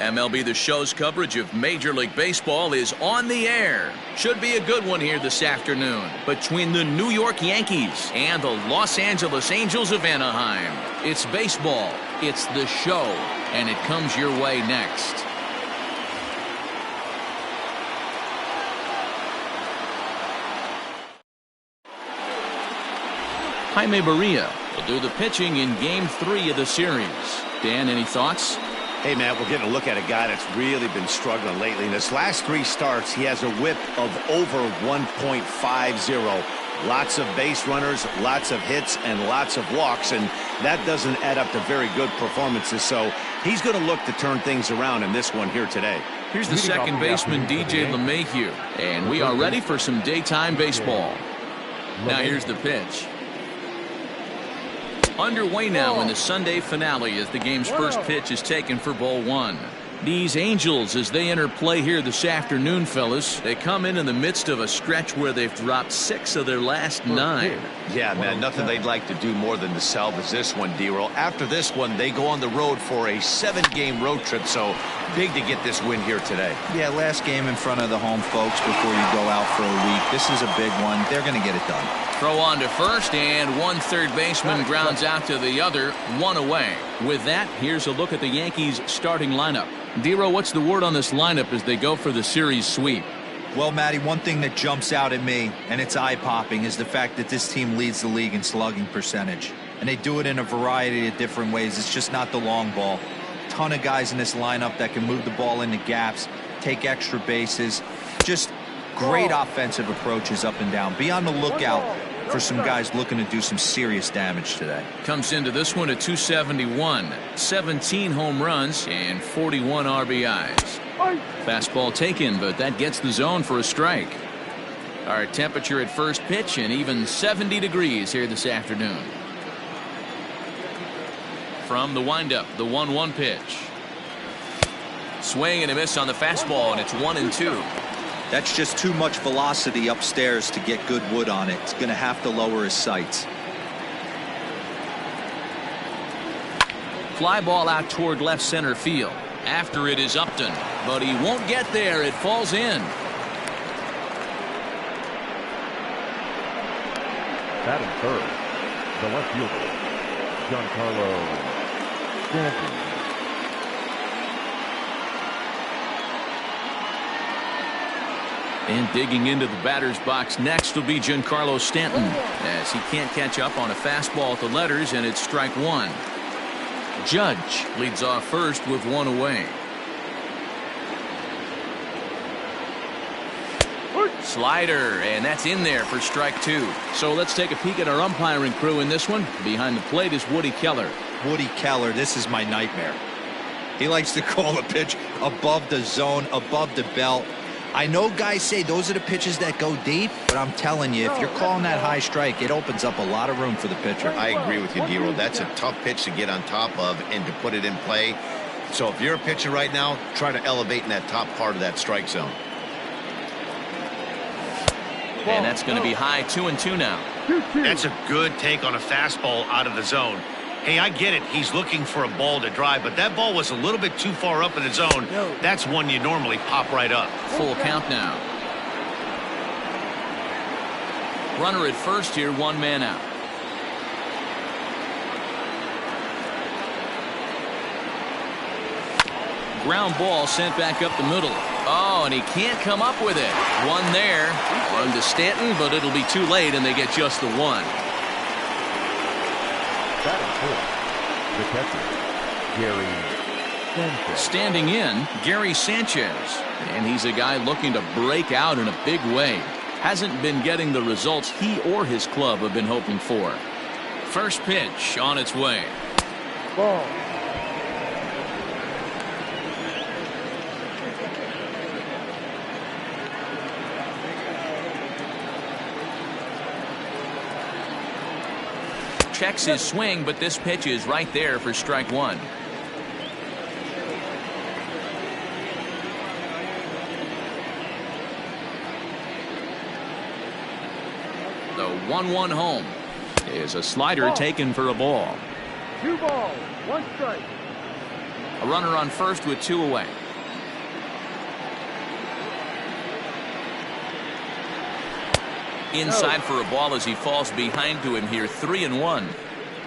MLB The Show's coverage of Major League Baseball is on the air. Should be a good one here this afternoon between the New York Yankees and the Los Angeles Angels of Anaheim. It's baseball, it's The Show, and it comes your way next. Jaime Barria will do the pitching in Game 3 of the series. Dan, any thoughts? Hey, man, we're getting a look at a guy that's really been struggling lately. In his last 3 starts, he has a whip of over 1.50. Lots of base runners, lots of hits, and lots of walks, and that doesn't add up to very good performances. So he's going to look to turn things around in this one here today. Here's the second baseman, DJ LeMahieu, and we are ready for some daytime baseball. Now here's the pitch. Underway now in the Sunday finale as the game's first pitch is taken for ball 1. These Angels, as they enter play here this afternoon, fellas, they come in the midst of a stretch where they've dropped 6 of their last 9. Yeah, man, nothing they'd like to do more than to salvage this one, D-Roll. After this one, they go on the road for a 7-game road trip, so big to get this win here today. Yeah, last game in front of the home folks before you go out for a week. This is a big one. They're going to get it done. Throw on to first, and one third baseman grounds out to the other, 1 away. With that, here's a look at the Yankees' starting lineup. Dero, what's the word on this lineup as they go for the series sweep? Well, Matty, one thing that jumps out at me, and it's eye-popping, is the fact that this team leads the league in slugging percentage. And they do it in a variety of different ways. It's just not the long ball. Ton of guys in this lineup that can move the ball into gaps, take extra bases. Just great offensive approaches up and down. Be on the lookout for some guys looking to do some serious damage today. Comes into this one at 271, 17 home runs and 41 RBIs. Fastball taken, but that gets the zone for a strike. Our temperature at first pitch and even 70 degrees here this afternoon. From the windup, the 1-1 pitch. Swing and a miss on the fastball, and it's 1-2. That's just too much velocity upstairs to get good wood on it. It's going to have to lower his sights. Fly ball out toward left center field. After it is Upton, but he won't get there. It falls in. Batting third, the left fielder, Giancarlo Stanton. And digging into the batter's box next will be Giancarlo Stanton, as he can't catch up on a fastball at the letters, and it's strike 1. Judge leads off first with 1 away. Slider, and that's in there for strike 2. So let's take a peek at our umpiring crew in this one. Behind the plate is Woody Keller. Woody Keller, this is my nightmare. He likes to call a pitch above the zone, above the belt. I know guys say those are the pitches that go deep, but I'm telling you, if you're calling that high strike, it opens up a lot of room for the pitcher. I agree with you, D-Roll. That's a tough pitch to get on top of and to put it in play. So if you're a pitcher right now, try to elevate in that top part of that strike zone. And that's going to be high, 2-2 now. That's a good take on a fastball out of the zone. Hey, I get it. He's looking for a ball to drive, but that ball was a little bit too far up in the zone. That's one you normally pop right up. Full count now. Runner at first here, 1 man out. Ground ball sent back up the middle. Oh, and he can't come up with it. 1 there. On to Stanton, but it'll be too late, and they get just the 1. The catcher, Gary Sanchez. Standing in, Gary Sanchez. And he's a guy looking to break out in a big way. Hasn't been getting the results he or his club have been hoping for. First pitch on its way. Ball. Checks his swing, but this pitch is right there for strike 1. The 1-1 home is a slider taken for a ball. 2 balls, 1 strike. A runner on first with 2 away. Inside for a ball as he falls behind to him here. 3-1.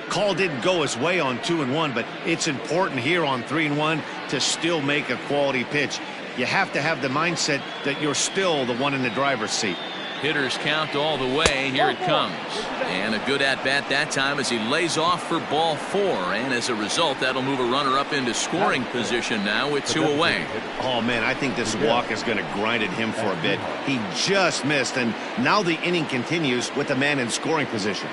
Call didn't go his way on 2-1, but it's important here on 3-1 to still make a quality pitch. You have to have the mindset that you're still the one in the driver's seat. Hitters count all the way. Here it comes. And a good at-bat that time as he lays off for ball 4. And as a result, that'll move a runner up into scoring position now with 2 away. Oh, man, I think this walk is going to grind at him for a bit. He just missed, and now the inning continues with a man in scoring position.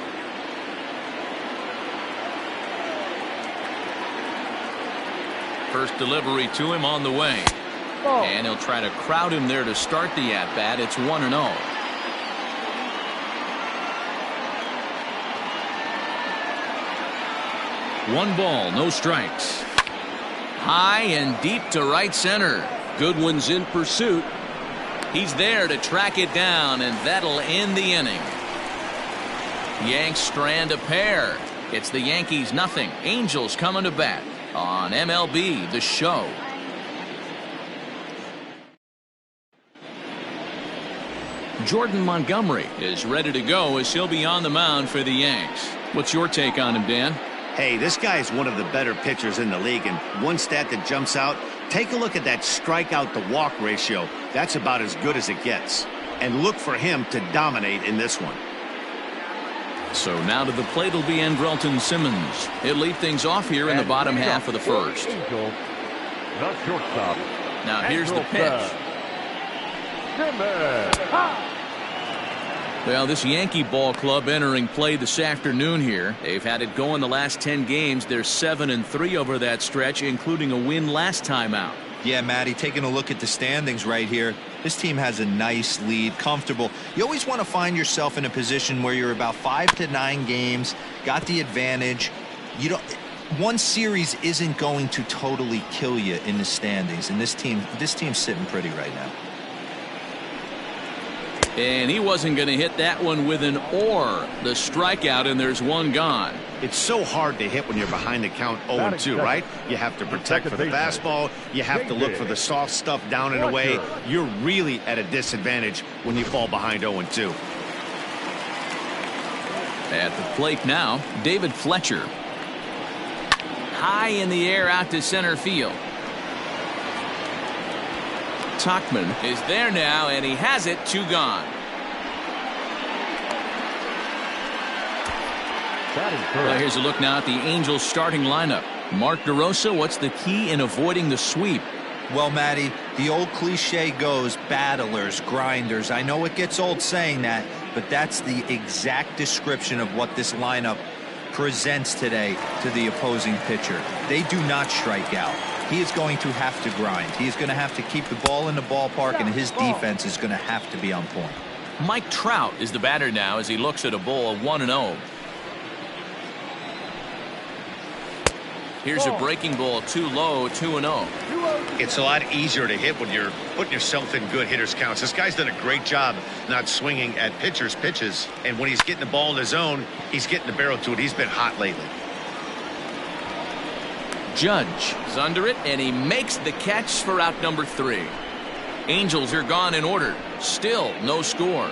First delivery to him on the way. And he'll try to crowd him there to start the at-bat. It's 1-0. One ball, no strikes. High and deep to right center. Goodwin's in pursuit. He's there to track it down, and that'll end the inning. Yanks strand a pair. It's the Yankees nothing. Angels coming to bat on MLB The Show. Jordan Montgomery is ready to go as he'll be on the mound for the Yanks. What's your take on him, Dan? Hey, this guy is one of the better pitchers in the league, and one stat that jumps out, take a look at that strikeout to walk ratio. That's about as good as it gets. And look for him to dominate in this one. So now to the plate will be Andrelton Simmons. He'll lead things off here in the bottom half of the first. Now here's the pitch. Well, this Yankee ball club entering play this afternoon here. They've had it going the last 10 games. They're 7-3 over that stretch, including a win last time out. Yeah, Matty, taking a look at the standings right here, this team has a nice lead, comfortable. You always want to find yourself in a position where you're about 5 to 9 games, got the advantage. You don't. One series isn't going to totally kill you in the standings, and this team's sitting pretty right now. And he wasn't going to hit that one with an or. The strikeout, and there's one gone. It's so hard to hit when you're behind the count 0-2, right? You have to protect for the fastball. You have to look for the soft stuff down and away. You're really at a disadvantage when you fall behind 0-2. At the plate now, David Fletcher. High in the air out to center field. Tuckman is there now, and he has it. 2 gone. Well, here's a look now at the Angels starting lineup. Mark DeRosa, what's the key in avoiding the sweep? Well, Matty, the old cliche goes battlers, grinders. I know it gets old saying that, but that's the exact description of what this lineup presents today to the opposing pitcher. They do not strike out. He is going to have to grind. He's going to have to keep the ball in the ballpark, and his defense is going to have to be on point. Mike Trout is the batter now as he looks at a ball 1-0. Here's a breaking ball too low, 2-0. It's a lot easier to hit when you're putting yourself in good hitters counts. This guy's done a great job not swinging at pitchers' pitches, and when he's getting the ball in his zone, he's getting the barrel to it. He's been hot lately. Judge is under it, and he makes the catch for out number 3. Angels are gone in order. Still no score.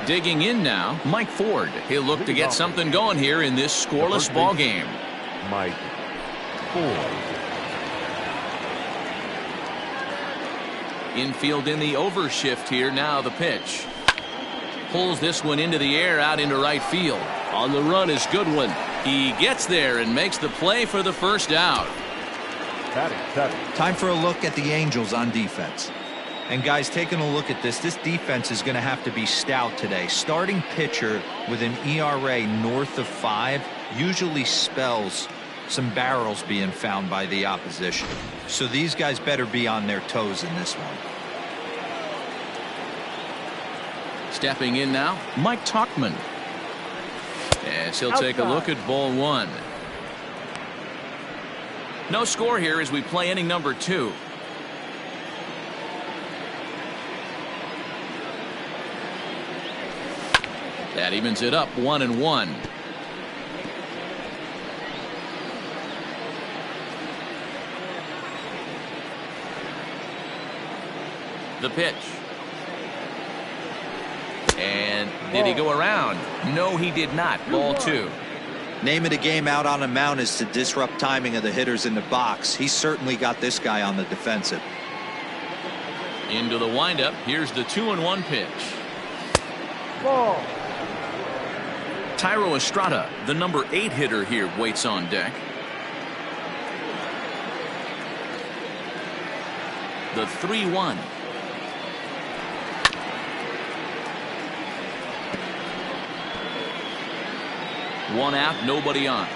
Digging in now, Mike Ford. He'll look to get something going here in this scoreless ball game. Mike Ford. Infield in the overshift here. Now the pitch. Pulls this one into the air out into right field. On the run is Goodwin. He gets there and makes the play for the first out. Time for a look at the Angels on defense. And guys, taking a look at this defense is going to have to be stout today. Starting pitcher with an ERA north of 5 usually spells some barrels being found by the opposition. So these guys better be on their toes in this one. Stepping in now, Mike Tuckman. As he'll take a look at ball 1. No score here as we play inning number 2. That evens it up 1-1. The pitch. And did he go around? No, he did not. Ball 2. Name of the game out on the mound is to disrupt timing of the hitters in the box. He certainly got this guy on the defensive. Into the windup. Here's the 2-1 pitch. Ball. Thairo Estrada, the number 8 hitter here, waits on deck. The 3-1. One out, nobody on.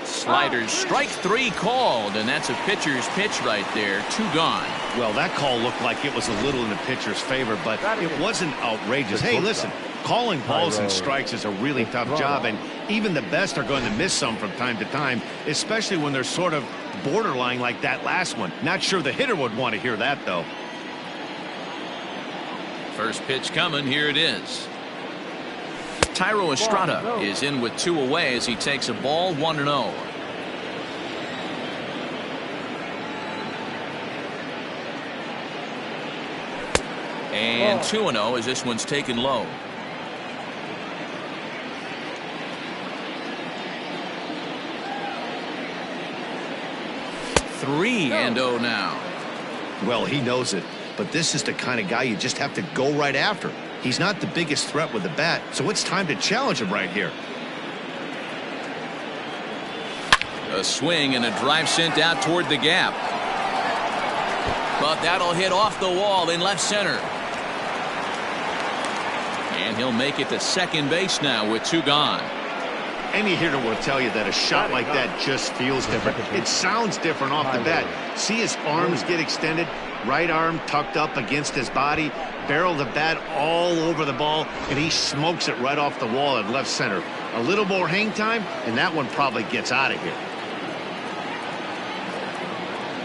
Sliders, strike 3 called, and that's a pitcher's pitch right there. 2 gone. Well, that call looked like it was a little in the pitcher's favor, but it wasn't outrageous. Hey, listen, calling balls and strikes is a really tough job, and even the best are going to miss some from time to time, especially when they're sort of borderline like that last one. Not sure the hitter would want to hear that, though. First pitch coming. Here it is. Thairo Estrada is in with 2 away as he takes a ball 1-0. And 2-0 as this one's taken low. Three and 0 now. Well, he knows it, but this is the kind of guy you just have to go right after. He's not the biggest threat with the bat, so it's time to challenge him right here. A swing and a drive sent out toward the gap. But that'll hit off the wall in left center. And he'll make it to second base now with 2 gone. Any hitter will tell you that a shot like that just feels different. It sounds different off the bat. See his arms get extended, right arm tucked up against his body, barrel the bat all over the ball, and he smokes it right off the wall in left center. A little more hang time, and that one probably gets out of here.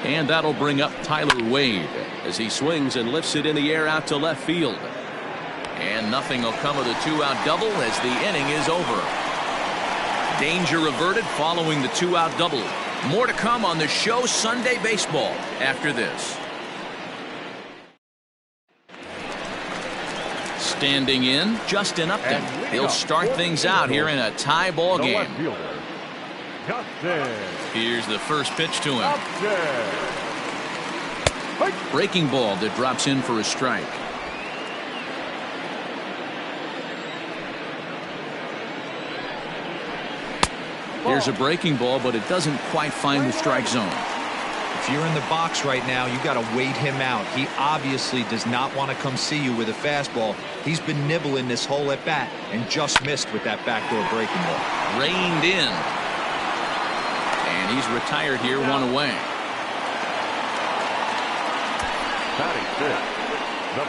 And that'll bring up Tyler Wade as he swings and lifts it in the air out to left field. And nothing will come of the 2-out double as the inning is over. Danger averted following the 2-out double. More to come on the show Sunday Baseball after this. Standing in, Justin Upton. He'll start things out here in a tie ball game. Here's the first pitch to him. Breaking ball that drops in for a strike. Here's a breaking ball, but it doesn't quite find the strike zone. If you're in the box right now, you got to wait him out. He obviously does not want to come see you with a fastball. He's been nibbling this whole at bat and just missed with that backdoor breaking ball. Reined in. And he's retired here, 1 away.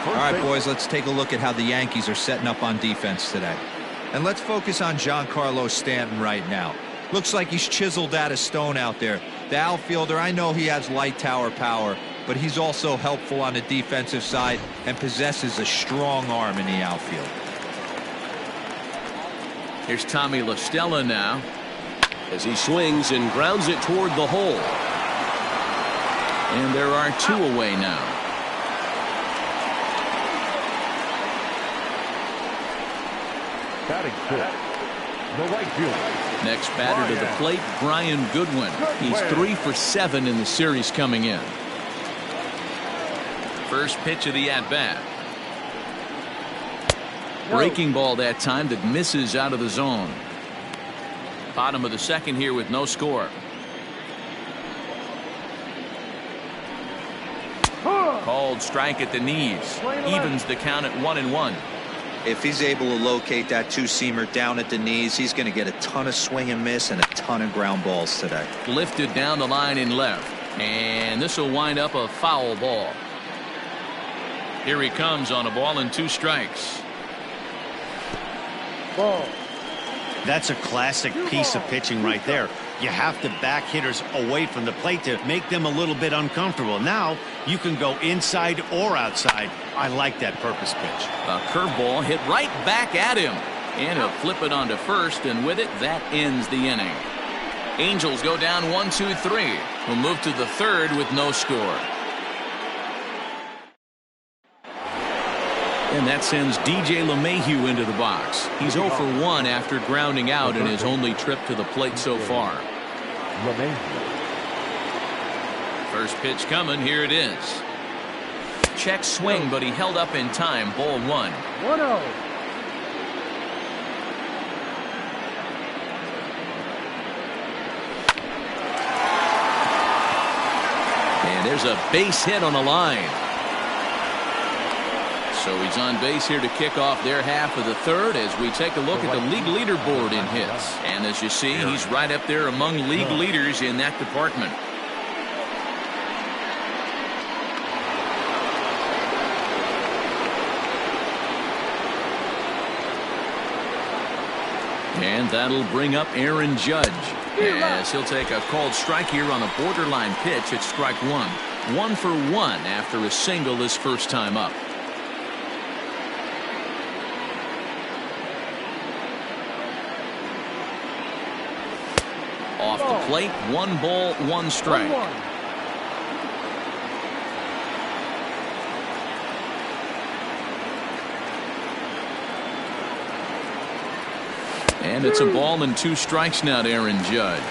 All right, boys, let's take a look at how the Yankees are setting up on defense today. And let's focus on Giancarlo Stanton right now. Looks like he's chiseled out of stone out there. The outfielder, I know he has light tower power, but he's also helpful on the defensive side and possesses a strong arm in the outfield. Here's Tommy La Stella now as he swings and grounds it toward the hole. And there are 2 away now. Batting fifth, the right fielder. Next batter to the plate, Brian Goodwin. He's 3 for 7 in the series coming in. First pitch of the at-bat. Breaking ball that time that misses out of the zone. Bottom of the second here with no score. Called strike at the knees. Evens the count at 1-1. If he's able to locate that 2-seamer down at the knees, he's going to get a ton of swing and miss and a ton of ground balls today. Lifted down the line in left. And this will wind up a foul ball. Here he comes on a ball and 2 strikes. Ball. That's a classic piece of pitching right there. You have to back hitters away from the plate to make them a little bit uncomfortable. Now you can go inside or outside. I like that purpose pitch. A curveball hit right back at him. And he'll flip it onto first, and with it, that ends the inning. Angels go down 1-2-3. We'll move to the third with no score. And that sends DJ LeMahieu into the box. He's 0 for 1 after grounding out in his only trip to the plate so far. First pitch coming. Here it is. Check swing, but he held up in time. Ball 1. 1-0. And there's a base hit on the line. So he's on base here to kick off their half of the third as we take a look at the league leaderboard in hits. And as you see, he's right up there among league leaders in that department. And that'll bring up Aaron Judge as he'll take a called strike here on a borderline pitch at strike 1. 1 for 1 after a single his first time up. Off the plate, 1 ball, 1 strike. And it's a ball and 2 strikes now to Aaron Judge.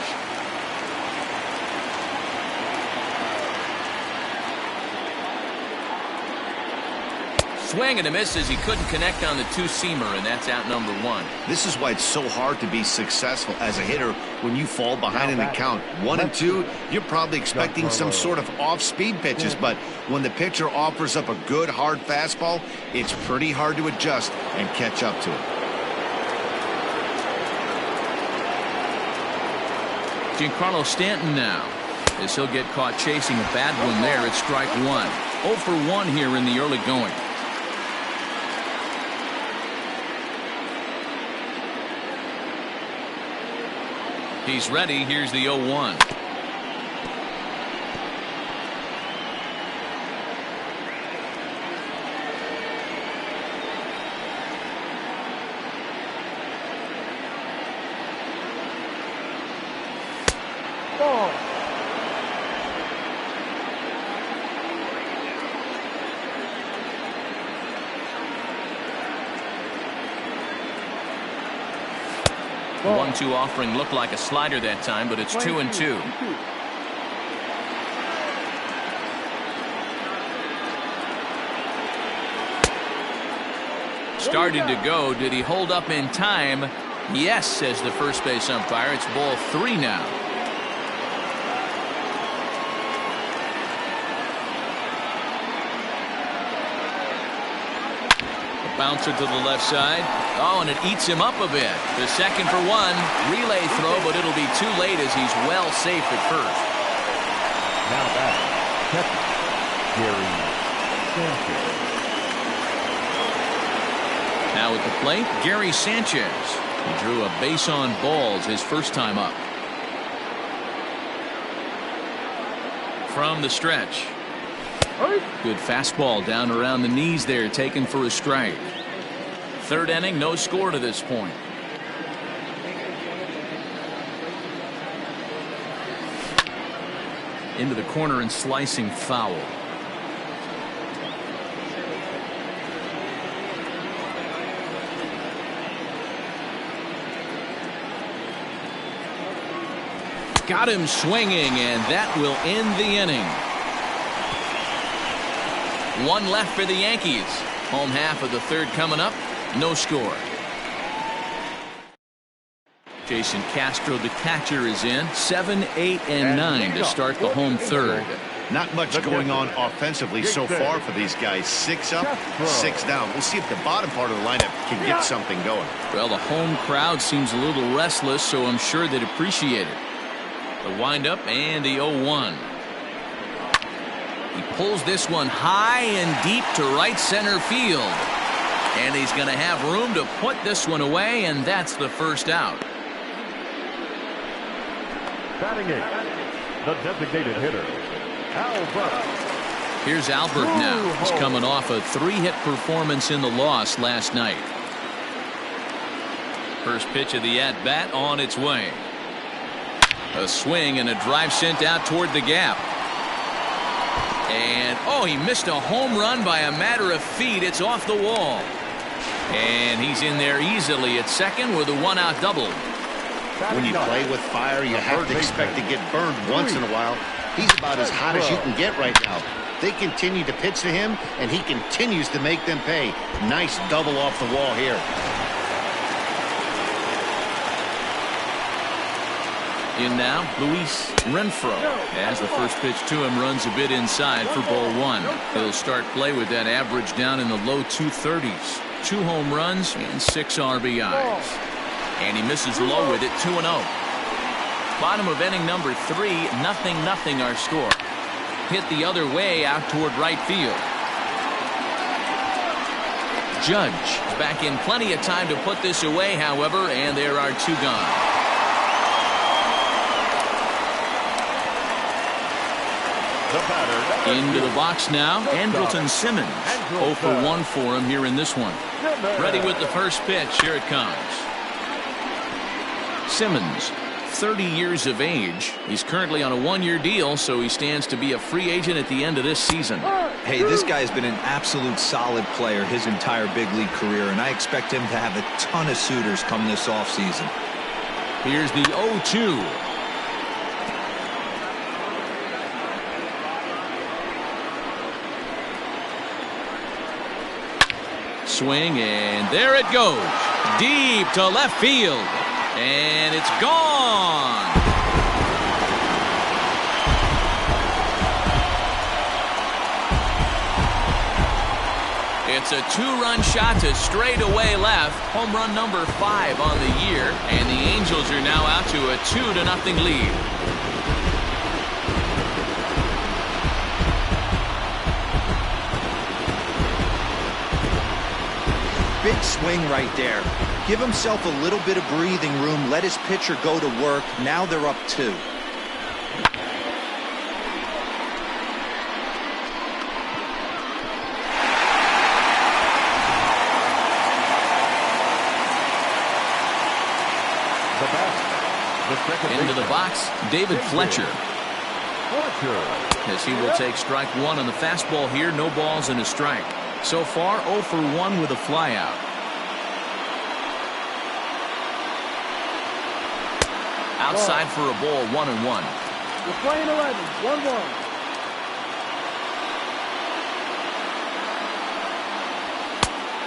Swing and a miss as he couldn't connect on the 2-seamer, and that's out number 1. This is why it's so hard to be successful as a hitter when you fall behind in the count. 1 and 2, you're probably expecting some sort of off-speed pitches, but when the pitcher offers up a good hard fastball, it's pretty hard to adjust and catch up to it. Giancarlo Stanton now, as he'll get caught chasing a bad one there at strike 1. 0 for 1 here in the early going. He's ready. Here's the 0-1. Ball. The 1-2 offering looked like a slider that time, but it's 2-2. Started to go. Did he hold up in time? Yes, says the first base umpire. It's ball 3 now. Bouncer to the left side. Oh, and it eats him up a bit. The second for 1. Relay throw, but it'll be too late as he's well safe at first. Now back. Catcher, Gary Sanchez. Now at the plate, Gary Sanchez. He drew a base on balls his first time up. From the stretch. Good fastball down around the knees there, taken for a strike. Third inning, no score to this point. Into the corner and slicing foul. Got him swinging, and that will end the inning. 1 left for the Yankees. Home half of the third coming up. No score. Jason Castro, the catcher, is in. 7, 8, and 9 to start the home third. Not much going on offensively so far for these guys. 6 up, 6 down. We'll see if the bottom part of the lineup can get something going. Well, the home crowd seems a little restless, so I'm sure they'd appreciate it. The windup and the 0-1. He pulls this one high and deep to right center field. And he's going to have room to put this one away, and that's the first out. Batting 8, the designated hitter, Albert. Here's Albert now. He's coming off a 3-hit performance in the loss last night. First pitch of the at-bat on its way. A swing and a drive sent out toward the gap. And, oh, he missed a home run by a matter of feet. It's off the wall. And he's in there easily at second with a one-out double. When you play with fire, you have to expect to get burned once in a while. He's about as hot as you can get right now. They continue to pitch to him, and he continues to make them pay. Nice double off the wall here. In now, Luis Renfroe, as the first pitch to him runs a bit inside for ball one. He'll start play with that average down in the low 230s. 2 home runs and 6 RBIs. And he misses low with it, 2-0. Bottom of inning number 3, 0-0 our score. Hit the other way out toward right field. Judge is back in plenty of time to put this away, however, and there are 2 gone. Into the box now, Andrelton Simmons. 0 for 1 for him here in this one. Ready with the first pitch. Here it comes. Simmons, 30 years of age. He's currently on a 1-year deal, so he stands to be a free agent at the end of this season. Hey, this guy has been an absolute solid player his entire big league career, and I expect him to have a ton of suitors come this offseason. Here's the 0-2. Swing, and there it goes. Deep to left field. And it's gone. It's a 2-run shot to straightaway left. Home run number 5 on the year. And the Angels are now out to a 2-0 lead. Big swing right there. Give himself a little bit of breathing room. Let his pitcher go to work. Now they're up 2. Into the box, David Fletcher. As he will take strike 1 on the fastball here. No balls and a strike. So far, 0 for 1 with a flyout. Outside for a ball, 1-1. We're playing 11,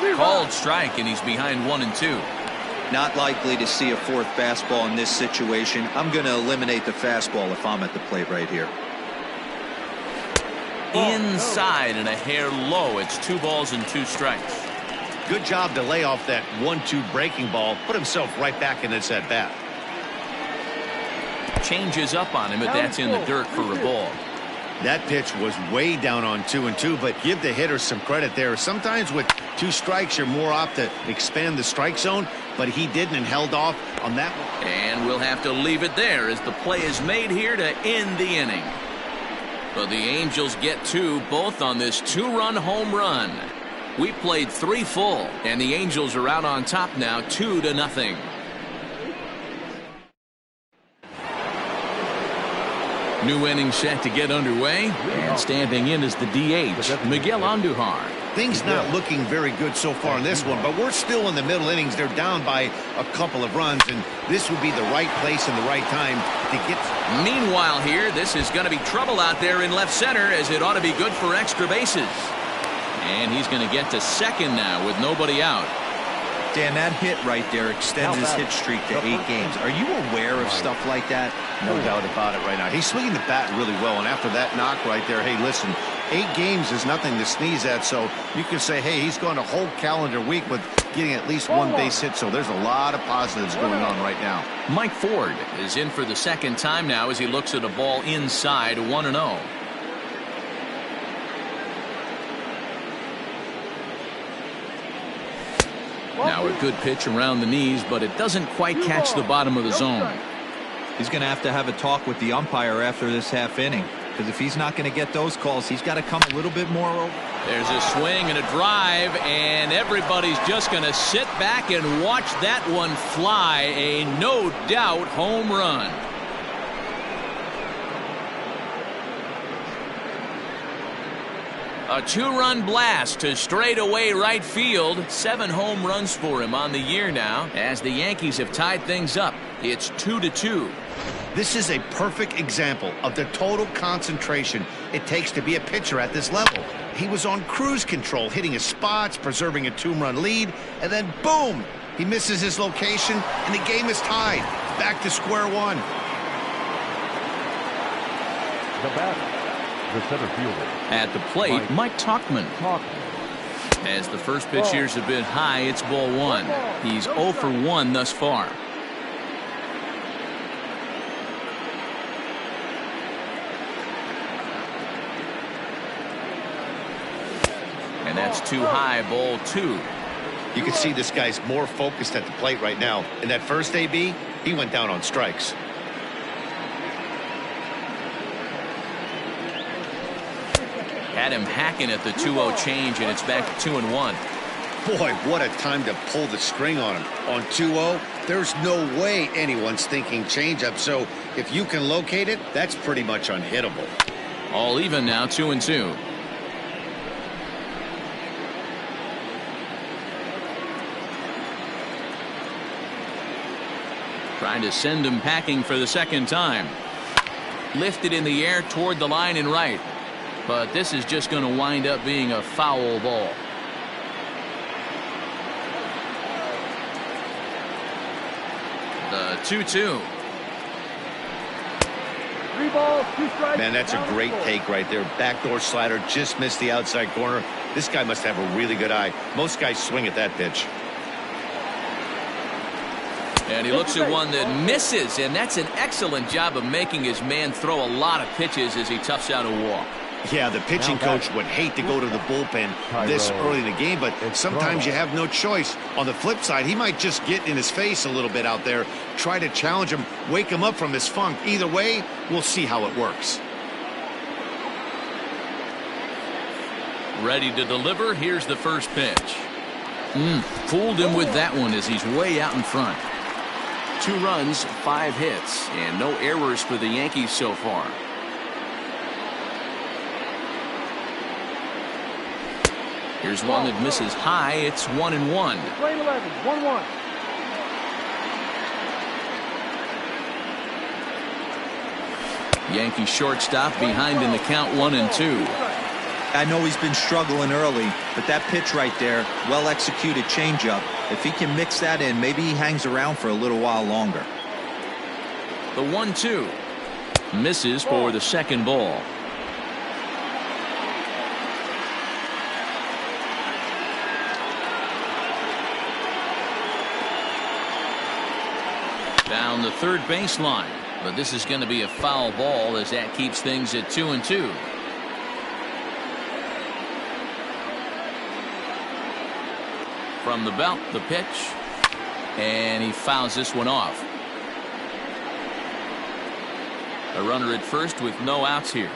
1-1. Called strike, and he's behind 1-2. Not likely to see a 4th fastball in this situation. I'm going to eliminate the fastball if I'm at the plate right here. Inside and a hair low. It's 2 balls and 2 strikes. Good job to lay off that 1-2 breaking ball. Put himself right back in this at bat. Changes up on him, but that's in the dirt for a ball. That pitch was way down on 2-2, but give the hitter some credit there. Sometimes with 2 strikes, you're more apt to expand the strike zone, but he didn't and held off on that one. And we'll have to leave it there as the play is made here to end the inning. But the Angels get 2, both on this 2-run home run. We played 3 full, and the Angels are out on top now, 2-0. New inning set to get underway, and standing in is the DH, Miguel Andujar. Things not looking very good so far in this one, but we're still in the middle innings. They're down by a couple of runs, and this would be the right place and the right time to get. Meanwhile here, this is going to be trouble out there in left center, as it ought to be good for extra bases. And he's going to get to second now with nobody out. Dan, that hit right there extends his hit streak to 8 games. Are you aware of stuff like that? No doubt about it right now. He's swinging the bat really well, and after that knock right there, hey, listen, 8 games is nothing to sneeze at, so you can say, hey, he's gone a whole calendar week with getting at least 1 base hit, so there's a lot of positives going on right now. Mike Ford is in for the second time now as he looks at a ball inside, 1-0. Now a good pitch around the knees, but it doesn't quite catch the bottom of the zone. He's going to have a talk with the umpire after this half inning, because if he's not going to get those calls, he's got to come a little bit more over. There's a swing and a drive, and everybody's just going to sit back and watch that one fly. A no doubt home run. A 2-run blast to straightaway right field. 7 home runs for him on the year now, as the Yankees have tied things up. It's 2-2. This is a perfect example of the total concentration it takes to be a pitcher at this level. He was on cruise control, hitting his spots, preserving a 2-run lead, and then boom! He misses his location, and the game is tied. Back to square one. The batter, the center fielder. At the plate, Mike Tauchman. As the first pitch here's a bit high, it's ball 1. He's 0 for 1 thus far. And that's too high, ball 2. You can see this guy's more focused at the plate right now. In that first AB, he went down on strikes. Had him hacking at the 2-0 change, and it's back to 2-1. Boy, what a time to pull the string on him. On 2-0, there's no way anyone's thinking changeup. So if you can locate it, that's pretty much unhittable. All even now, 2-2. Trying to send him packing for the second time. Lifted in the air toward the line and right. But this is just going to wind up being a foul ball. The 2-2. 3 balls, 2 strikes. Man, that's a great take right there. Backdoor slider just missed the outside corner. This guy must have a really good eye. Most guys swing at that pitch. And he looks at one that misses, and that's an excellent job of making his man throw a lot of pitches as he toughs out a walk. Yeah, the pitching coach would hate to go to the bullpen this early in the game, but sometimes you have no choice. On the flip side, he might just get in his face a little bit out there, try to challenge him, wake him up from his funk. Either way, we'll see how it works. Ready to deliver. Here's the first pitch. Fooled him with that one as he's way out in front. 2 runs, 5 hits, and no errors for the Yankees so far. Here's one that misses high. It's 1-1. Frame 11, 1-1. Yankee shortstop behind in the count, 1-2. I know he's been struggling early, but that pitch right there, well executed changeup. If he can mix that in, maybe he hangs around for a little while longer. The 1-2 misses for the second ball. Down the third baseline, but this is going to be a foul ball as that keeps things at 2-2. From the belt, the pitch, and he fouls this one off. A runner at first with no outs here.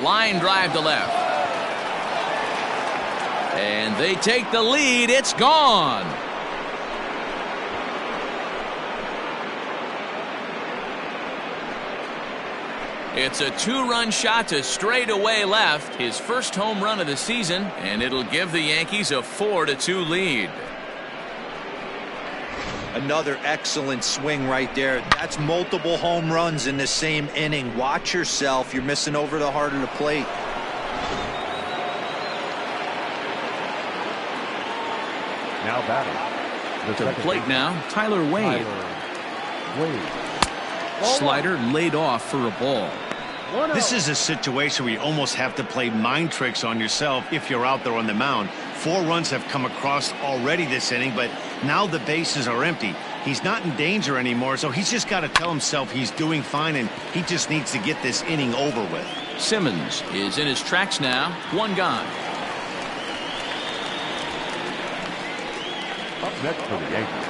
Line drive to left. And they take the lead. It's gone. It's a 2-run shot to straightaway left, his first home run of the season, and it'll give the Yankees a 4-2 lead. Another excellent swing right there. That's multiple home runs in the same inning. Watch yourself. You're missing over the heart of the plate. Now batting. To the plate now, Tyler Wade. Slider laid off for a ball. This is a situation where you almost have to play mind tricks on yourself if you're out there on the mound. 4 runs have come across already this inning, but now the bases are empty. He's not in danger anymore, so he's just got to tell himself he's doing fine, and he just needs to get this inning over with. Simmons is in his tracks now. 1 gone. Up next for the Yankees,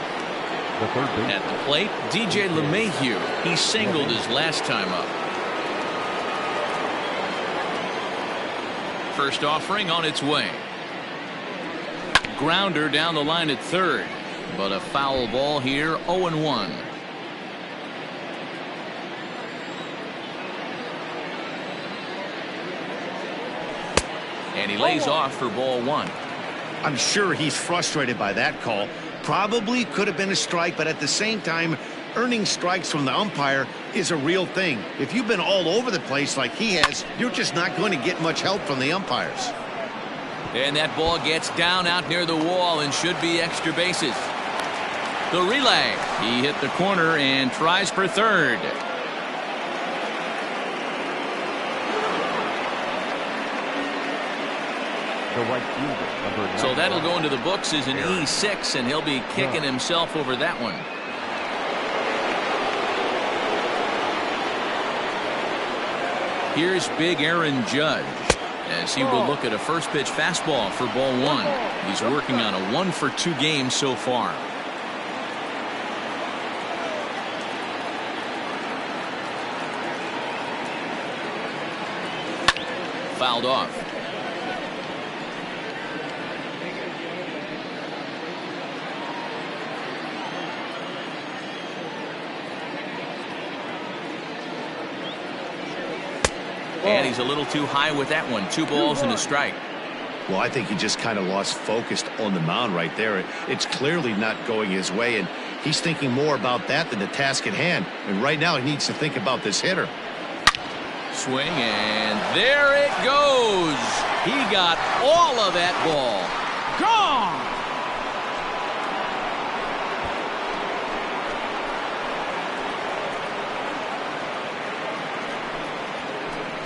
the third baseman. At the plate, DJ LeMahieu. He singled his last time up. First offering on its way. Grounder down the line at third, but a foul ball here. 0-1. And he lays off for ball 1. I'm sure he's frustrated by that call. Probably could have been a strike, but at the same time, earning strikes from the umpire is a real thing. If you've been all over the place like he has, you're just not going to get much help from the umpires. And that ball gets down out near the wall and should be extra bases. The relay. He hit the corner and tries for third. The right fielder, number 9. So that'll go into the books as an E6, and he'll be kicking himself over that one. Here's big Aaron Judge as he will look at a first pitch fastball for ball 1. He's working on a 1-for-2 game so far. Fouled off. And he's a little too high with that one. 2 balls and a strike. Well, I think he just kind of lost focus on the mound right there. It's clearly not going his way, and he's thinking more about that than the task at hand. And right now he needs to think about this hitter. Swing, and there it goes. He got all of that ball. Gone.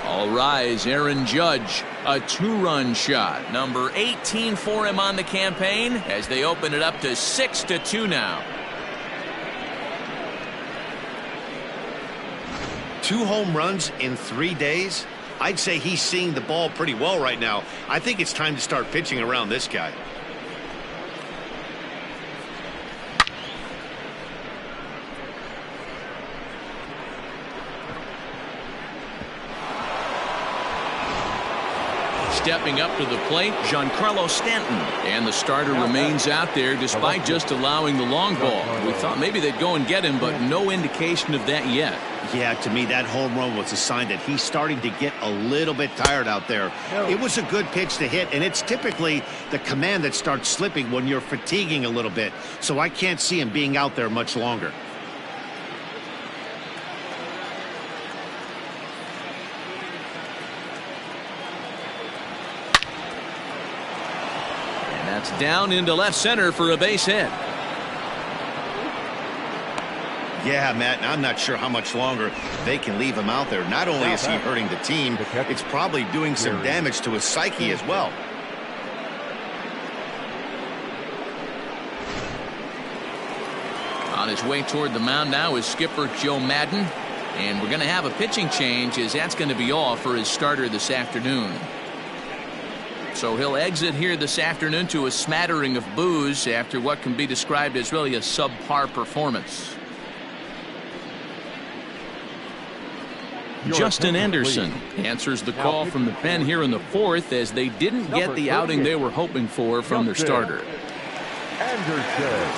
All rise, Aaron Judge, a 2-run shot. Number 18 for him on the campaign as they open it up to 6-2 now. 2 home runs in 3 days. I'd say he's seeing the ball pretty well right now. I think it's time to start pitching around this guy. Stepping up to the plate, Giancarlo Stanton. And the starter remains out there despite just allowing the long ball. We thought maybe they'd go and get him, but no indication of that yet. Yeah, to me, that home run was a sign that he's starting to get a little bit tired out there. It was a good pitch to hit, and it's typically the command that starts slipping when you're fatiguing a little bit. So I can't see him being out there much longer. That's down into left center for a base hit. Yeah, Matt, I'm not sure how much longer they can leave him out there. Not only is he hurting the team, it's probably doing some damage to his psyche as well. On his way toward the mound now is skipper Joe Madden. And we're going to have a pitching change as that's going to be all for his starter this afternoon. So he'll exit here this afternoon to a smattering of boos after what can be described as really a subpar performance. Justin Anderson answers the call from the pen here in the 4th as they didn't get the outing they were hoping for from their starter. Anderson.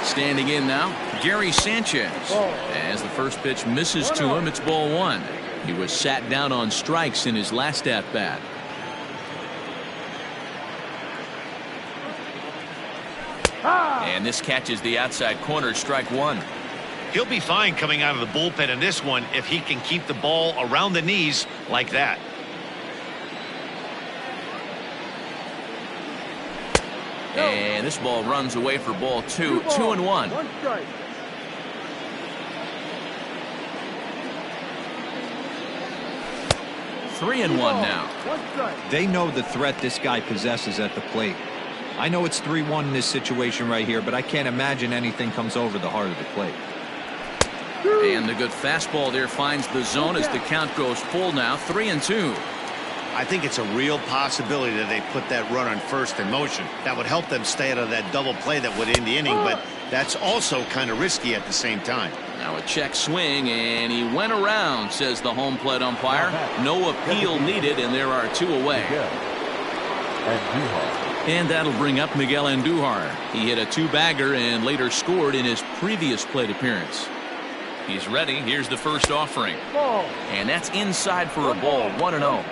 Standing in now, Gary Sanchez. As the first pitch misses to him, it's ball 1. He was sat down on strikes in his last at-bat. And this catches the outside corner, strike 1. He'll be fine coming out of the bullpen in this one if he can keep the ball around the knees like that. And this ball runs away for ball 2. 2-1. 1 strike. Three and one now. They know the threat this guy possesses at the plate. I know it's 3-1 in this situation right here, but I can't imagine anything comes over the heart of the plate. And the good fastball there finds the zone as the count goes full now. 3-2. I think it's a real possibility that they put that run on first in motion. That would help them stay out of that double play that would end the inning, but that's also kind of risky at the same time. Now a check swing, and he went around, says the home plate umpire. No appeal needed, and there are 2 away. And that'll bring up Miguel Andujar. He hit a 2-bagger and later scored in his previous plate appearance. He's ready. Here's the first offering. Ball. And that's inside for a ball. 1-0.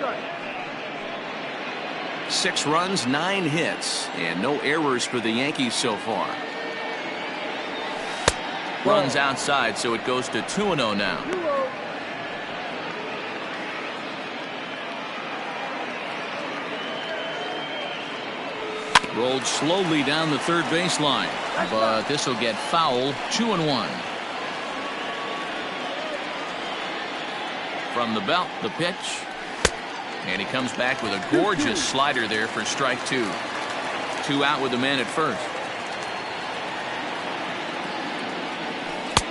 6 runs, 9 hits, and no errors for the Yankees so far. Runs outside, so it goes to 2-0 now. Rolled slowly down the third baseline, but this will get foul. 2-1. From the belt, the pitch. And he comes back with a gorgeous slider there for strike 2. 2 out with the man at first.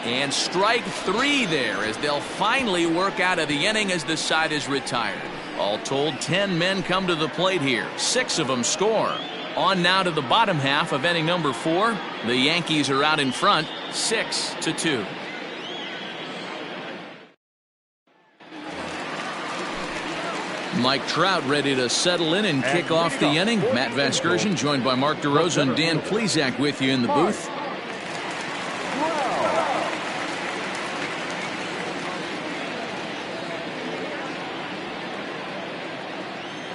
And strike 3 there as they'll finally work out of the inning as the side is retired. All told, 10 men come to the plate here. 6 of them score. On now to the bottom half of inning number 4. The Yankees are out in front, 6-2. Mike Trout ready to settle in and kick off the inning. Matt Vasgersian joined by Mark DeRosa and Dan Plesac with you in the booth.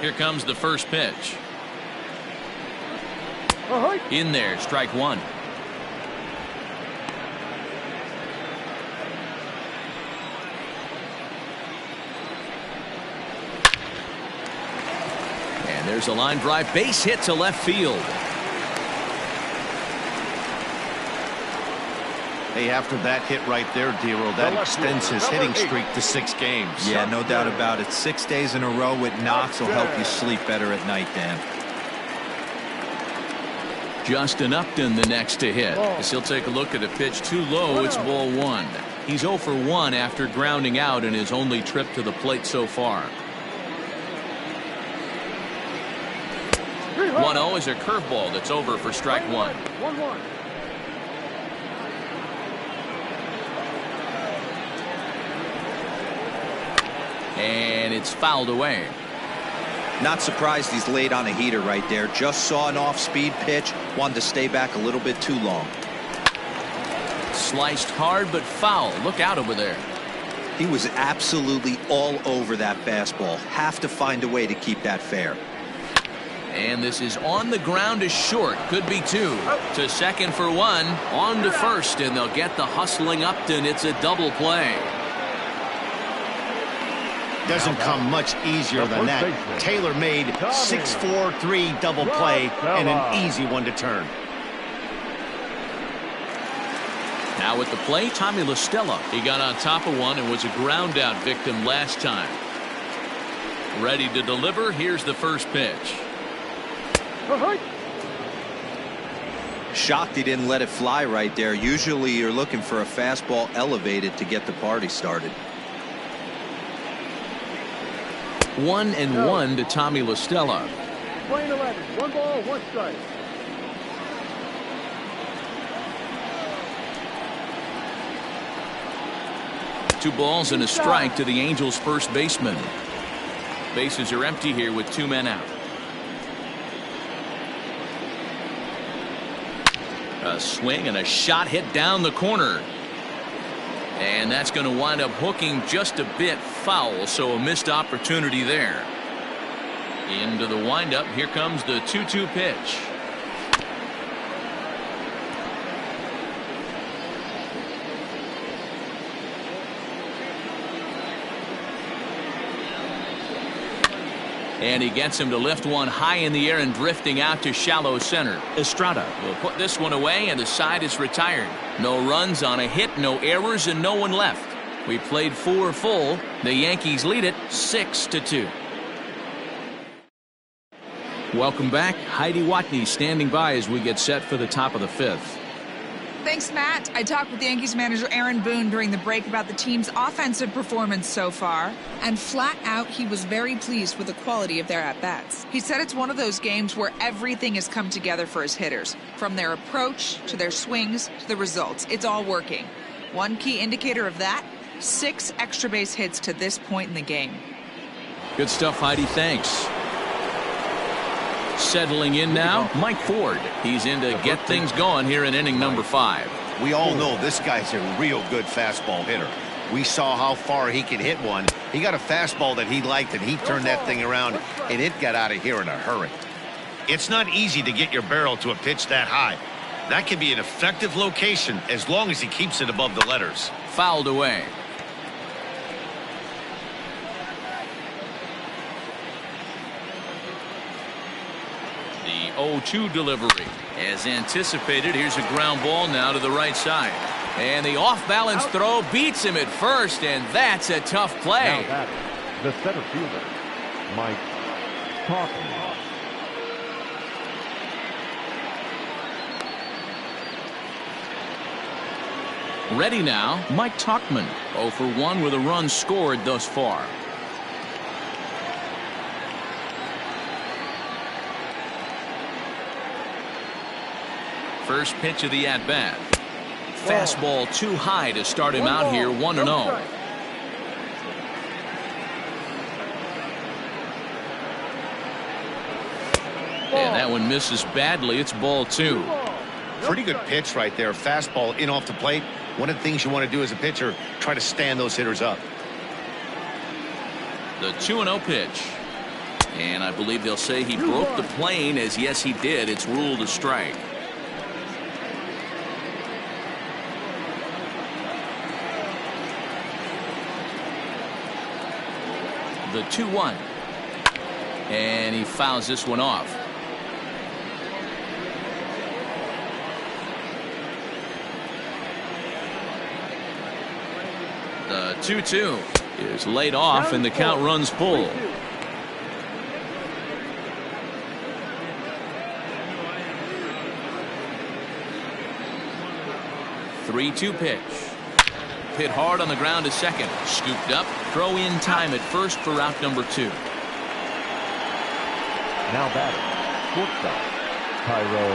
Here comes the first pitch. In there, strike 1. And there's a line drive, base hit to left field. Hey, after that hit right there, Dero, that extends his hitting streak to 6 games. Yeah, no doubt about it. 6 days in a row with knocks will help you sleep better at night, Dan. Justin Upton the next to hit. As he'll take a look at a pitch too low. It's ball 1. He's 0 for 1 after grounding out in his only trip to the plate so far. 1-0 is a curveball that's over for strike 1. 1-1. And it's fouled away. Not surprised he's laid on a heater right there. Just saw an off-speed pitch. Wanted to stay back a little bit too long. Sliced hard but foul. Look out over there. He was absolutely all over that fastball. Have to find a way to keep that fair. And this is on the ground is short. Could be 2. To second for 1. On to first, and they'll get the hustling Upton. It's a double play. Doesn't come much easier than that. Taylor made 6-4-3 double play and an easy one to turn. Now at the plate, Tommy La Stella. He got on top of one and was a ground out victim last time. Ready to deliver. Here's the first pitch. Shocked he didn't let it fly right there. Usually you're looking for a fastball elevated to get the party started. 1-1 to Tommy La Stella. Playing 11. 1 ball, 1 strike. Two balls and a strike to the Angels' first baseman. Bases are empty here with 2 men out. A swing and a shot hit down the corner. And that's going to wind up hooking just a bit foul, so a missed opportunity there. Into the windup. Here comes the 2-2 pitch. And he gets him to lift one high in the air and drifting out to shallow center. Estrada will put this one away, and the side is retired. No runs on a hit, no errors, and no one left. We played 4 full. The Yankees lead it 6-2. Welcome back. Heidi Watney standing by as we get set for the top of the 5th. Thanks, Matt. I talked with Yankees manager Aaron Boone during the break about the team's offensive performance so far, and flat out, he was very pleased with the quality of their at-bats. He said it's one of those games where everything has come together for his hitters, from their approach to their swings to the results. It's all working. One key indicator of that, 6 extra base hits to this point in the game. Good stuff, Heidi. Thanks. Settling in now, Mike Ford. He's in to get things going here in inning number 5. We all know this guy's a real good fastball hitter. We saw how far he could hit one. He got a fastball that he liked, and he turned that thing around, and it got out of here in a hurry. It's not easy to get your barrel to a pitch that high. That can be an effective location as long as he keeps it above the letters. Fouled away. The 0-2 delivery. As anticipated, here's a ground ball now to the right side. And the off-balance throw beats him at first, and that's a tough play. Now that is the center fielder, Mike Tauchman. Ready now, Mike Tauchman. 0 for 1 with a run scored thus far. First pitch of the at-bat. Fastball too high to start him out here 1-0. And that one misses badly. It's ball 2. Pretty good pitch right there. Fastball in off the plate. One of the things you want to do as a pitcher, try to stand those hitters up. The 2-0 pitch. And I believe they'll say he broke the plane, as yes he did. It's ruled a strike. The 2-1. And he fouls this one off. The 2-2 is laid off, and the count runs full. The 3-2 pitch. Hit hard on the ground to second. Scooped up. Throw in time at first for out number 2. Now batting, shortstop, Tyro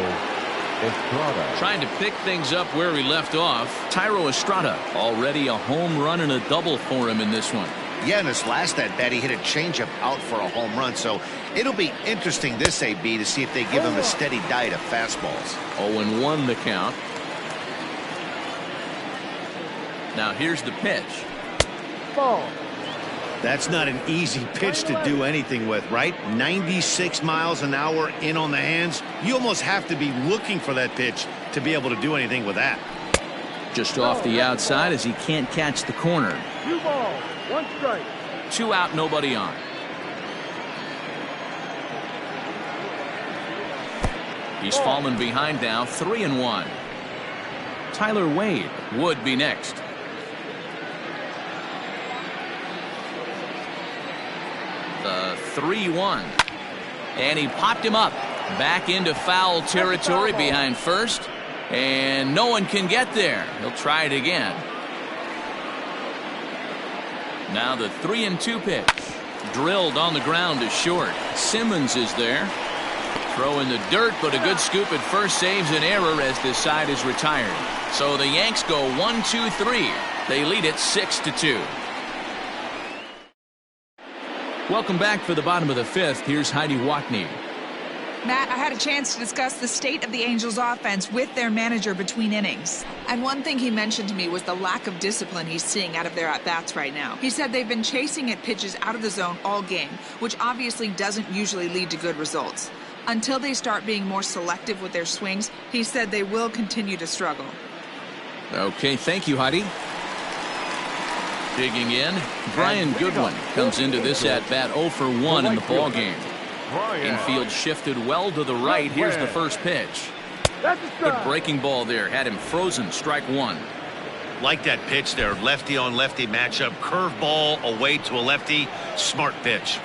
Estrada. Trying to pick things up where he left off. Tyro Estrada, already a home run and a double for him in this one. Yeah, in his last at-bat, he hit a changeup out for a home run. So it'll be interesting this AB to see if they give him a steady diet of fastballs. 0-1 the count. Now here's the pitch. Ball. That's not an easy pitch to do anything with, right? 96 miles an hour in on the hands. You almost have to be looking for that pitch to be able to do anything with that. Just off the outside as he can't catch the corner. 2 balls, 1 strike. 2 out, nobody on. He's fallen behind now, 3-1. Tyler Wade would be next. The 3-1. And he popped him up. Back into foul territory behind first. And no one can get there. He'll try it again. Now the 3-2 pitch. Drilled on the ground to short. Simmons is there. Throw in the dirt, but a good scoop at first saves an error as this side is retired. So the Yanks go 1-2-3. They lead it 6-2. Welcome back for the bottom of the 5th. Here's Heidi Watney. Matt, I had a chance to discuss the state of the Angels offense with their manager between innings. And one thing he mentioned to me was the lack of discipline he's seeing out of their at-bats right now. He said they've been chasing at pitches out of the zone all game, which obviously doesn't usually lead to good results. Until they start being more selective with their swings, he said they will continue to struggle. Okay, thank you, Heidi. Digging in, Brian Goodwin comes into this at-bat 0 for 1 in the ballgame. Infield shifted well to the right. Here's the first pitch. Good breaking ball there. Had him frozen. Strike 1. Like that pitch there. Lefty on lefty matchup. Curveball away to a lefty. Smart pitch.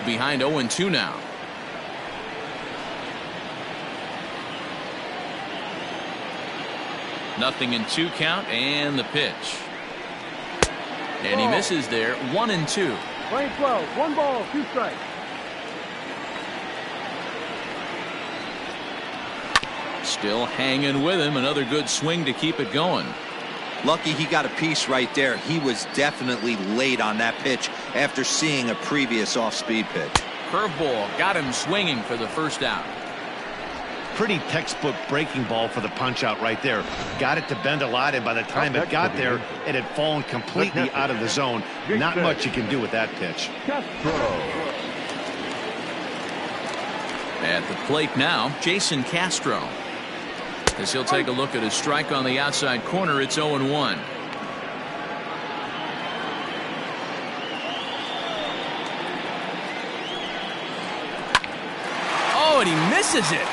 Behind 0-2 now. Nothing in 2 count, and the pitch. And he misses there. 1-2. Line 12, 1 ball, 2 strikes. Still hanging with him. Another good swing to keep it going. Lucky he got a piece right there. He was definitely late on that pitch after seeing a previous off-speed pitch. Curveball got him swinging for the first out. pretty textbook breaking ball for the punch out right there. Got it to bend a lot, and by the time it got there, it had fallen completely out of the zone. Not much you can do with that pitch. At the plate now, Jason Castro. As he'll take a look at his strike on the outside corner, it's 0-1. Oh, and he misses it.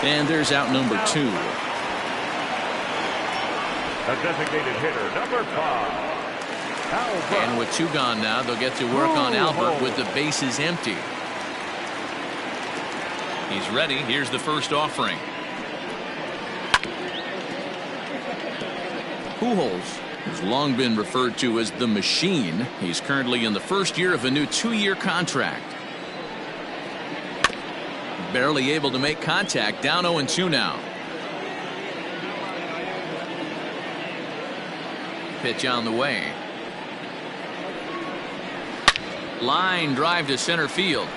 And there's out number 2. The designated hitter, number 5. Albert. And with 2 gone now, they'll get to work on Albert with the bases empty. He's ready. Here's the first offering. Pujols has long been referred to as the machine. He's currently in the first year of a new 2-year contract. Barely able to make contact. Down 0-2 now. Pitch on the way. Line drive to center field.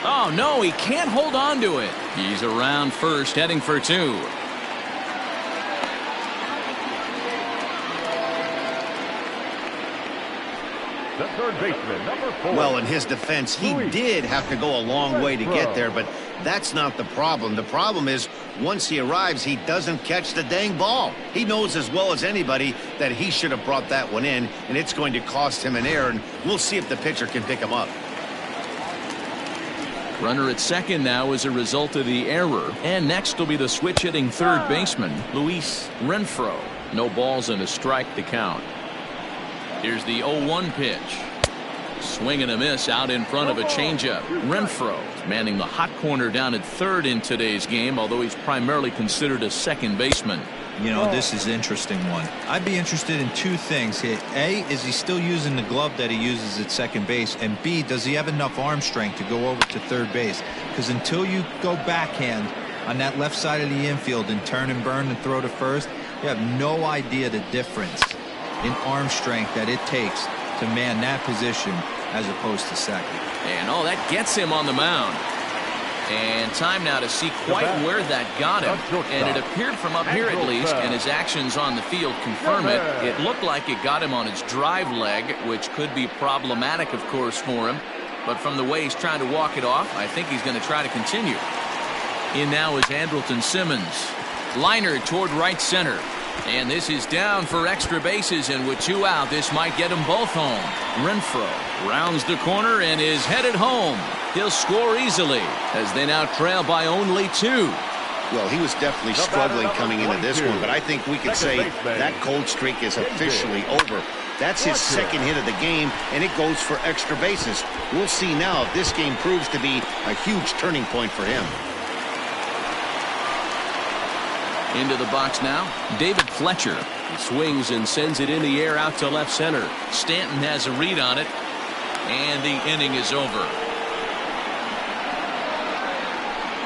Oh, no, he can't hold on to it. He's around first, heading for 2. The third baseman, number 4. Well, in his defense, he did have to go a long way to get there, but that's not the problem. The problem is, once he arrives, he doesn't catch the dang ball. He knows as well as anybody that he should have brought that one in, and it's going to cost him an error, and we'll see if the pitcher can pick him up. Runner at second now as a result of the error. And next will be the switch-hitting third baseman, Luis Renfroe. No balls and a strike to count. Here's the 0-1 pitch. Swing and a miss out in front of a changeup. Renfroe manning the hot corner down at third in today's game, although he's primarily considered a second baseman. You know, this is an interesting one. I'd be interested in 2 things here. A, is he still using the glove that he uses at second base? And B, does he have enough arm strength to go over to third base? Because until you go backhand on that left side of the infield and turn and burn and throw to first, you have no idea the difference in arm strength that it takes to man that position as opposed to second. And oh, that gets him on the mound. And time now to see quite where that got him. And it appeared from up here at least, and his actions on the field confirm it. It looked like it got him on his drive leg, which could be problematic, of course, for him. But from the way he's trying to walk it off, I think he's going to try to continue. In now is Andrelton Simmons. Liner toward right center. And this is down for extra bases, and with 2 out, this might get them both home. Renfroe rounds the corner and is headed home. He'll score easily as they now trail by only 2. Well, he was definitely struggling coming into this one, but I think we could say that cold streak is officially over. That's his second hit of the game, and it goes for extra bases. We'll see now if this game proves to be a huge turning point for him. Into the box now, David Fletcher. He swings and sends it in the air out to left center. Stanton has a read on it, and the inning is over.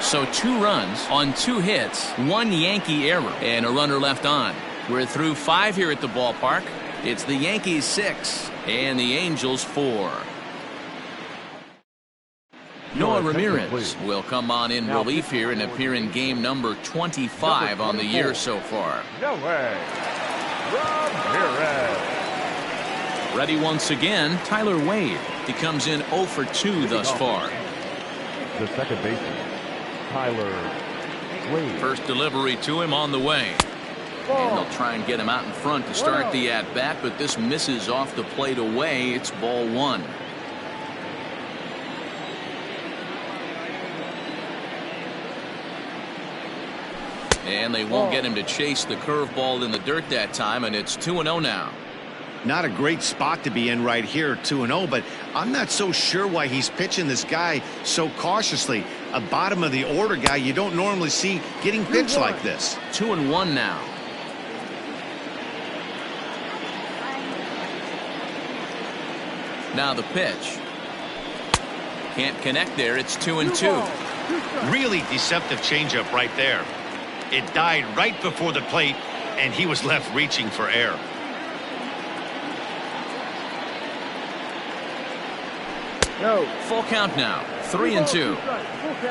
So 2 runs on 2 hits, 1 Yankee error, and a runner left on. We're through 5 here at the ballpark. It's the Yankees 6 and the Angels 4. Noah Ramirez will come on in relief here and appear in game number 25 on the year so far. Noah Ramirez. Ready once again, Tyler Wade. He comes in 0 for 2 thus far. The second baseman, Tyler Wade. First delivery to him on the way. And they'll try and get him out in front to start the at-bat, but this misses off the plate away. It's ball 1. And they won't get him to chase the curveball in the dirt that time, and it's 2-0 now. Not a great spot to be in right here, 2-0, but I'm not so sure why he's pitching this guy so cautiously. A bottom of the order guy you don't normally see getting pitched like this. 2-1 now. Now the pitch. Can't connect there. It's 2-2. Really deceptive changeup right there. It died right before the plate, and he was left reaching for air. Full count now, 3-2.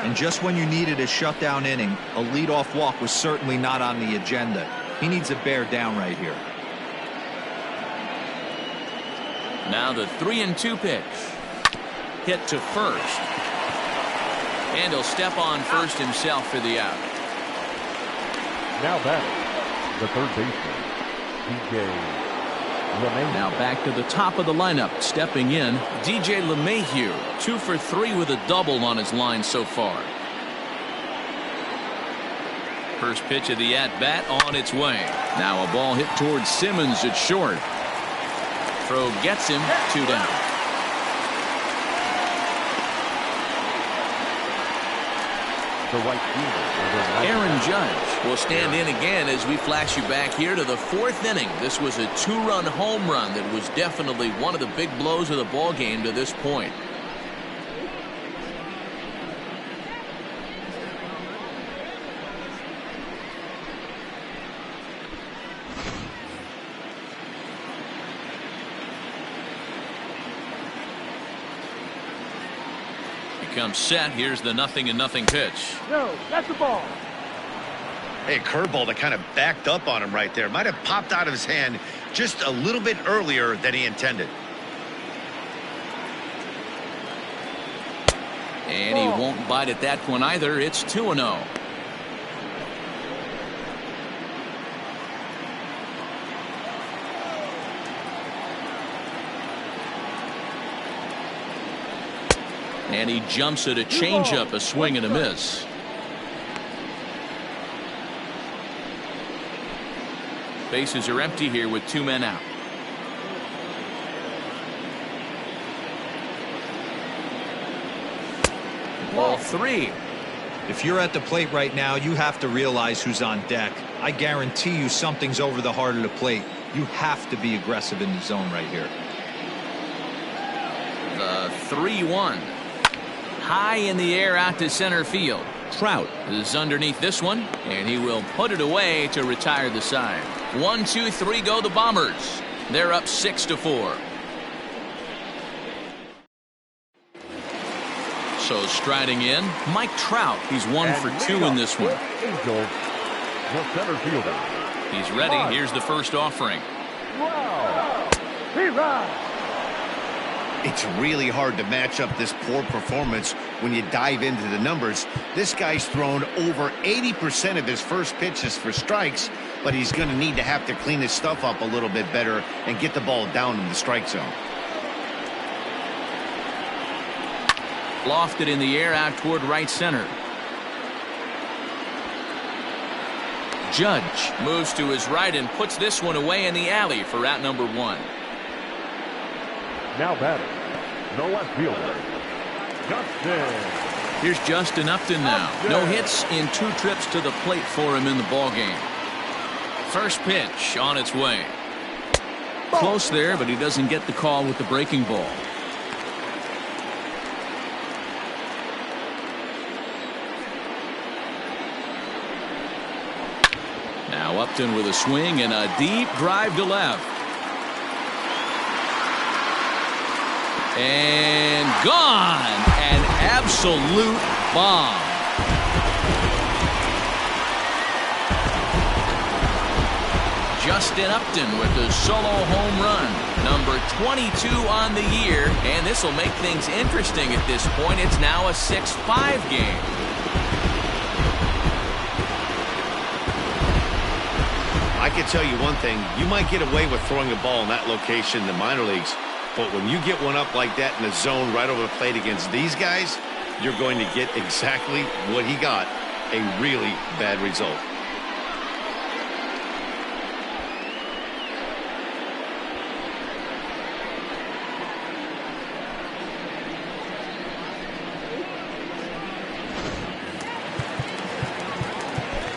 And just when you needed a shutdown inning, a leadoff walk was certainly not on the agenda. He needs a bear down right here. Now the 3-2 pitch. Hit to first. And he'll step on first himself for the out. Now batting, the third baseman, DJ LeMahieu. Now back to the top of the lineup. Stepping in, DJ LeMahieu. 2 for 3 with a double on his line so far. First pitch of the at-bat on its way. Now a ball hit towards Simmons at short. Throw gets him, 2 down. The right fielder, Aaron Judge will stand in again as we flash you back here to the 4th inning. This was a 2-run home run that was definitely one of the big blows of the ball game to this point. Comes set. Here's the 0-0 pitch. No, that's the ball. Hey, a curveball that kind of backed up on him right there. Might have popped out of his hand just a little bit earlier than he intended. And he won't bite at that one either. It's 2-0. And he jumps at a changeup, a swing and a miss. Bases are empty here with 2 men out. Ball 3. If you're at the plate right now, you have to realize who's on deck. I guarantee you something's over the heart of the plate. You have to be aggressive in the zone right here. The 3-1. High in the air out to center field. Trout is underneath this one, and he will put it away to retire the side. 1, 2, 3 go the Bombers. They're up 6-4. So striding in, Mike Trout. He's 1 for 2 in this one. Angels, the center fielder. He's ready. Here's the first offering. Wow. He rides. It's really hard to match up this poor performance when you dive into the numbers. This guy's thrown over 80% of his first pitches for strikes, but he's going to need to have to clean his stuff up a little bit better and get the ball down in the strike zone. Lofted in the air out toward right center. Judge moves to his right and puts this one away in the alley for out number 1. Now batting, the left fielder, Justin. Here's Justin Upton now. No hits in 2 trips to the plate for him in the ballgame. First pitch on its way. Close there, but he doesn't get the call with the breaking ball. Now Upton with a swing and a deep drive to left. And gone. An absolute bomb. Justin Upton with the solo home run. Number 22 on the year. And this will make things interesting at this point. It's now a 6-5 game. I can tell you one thing. You might get away with throwing a ball in that location in the minor leagues. But when you get one up like that in the zone right over the plate against these guys, you're going to get exactly what he got, a really bad result.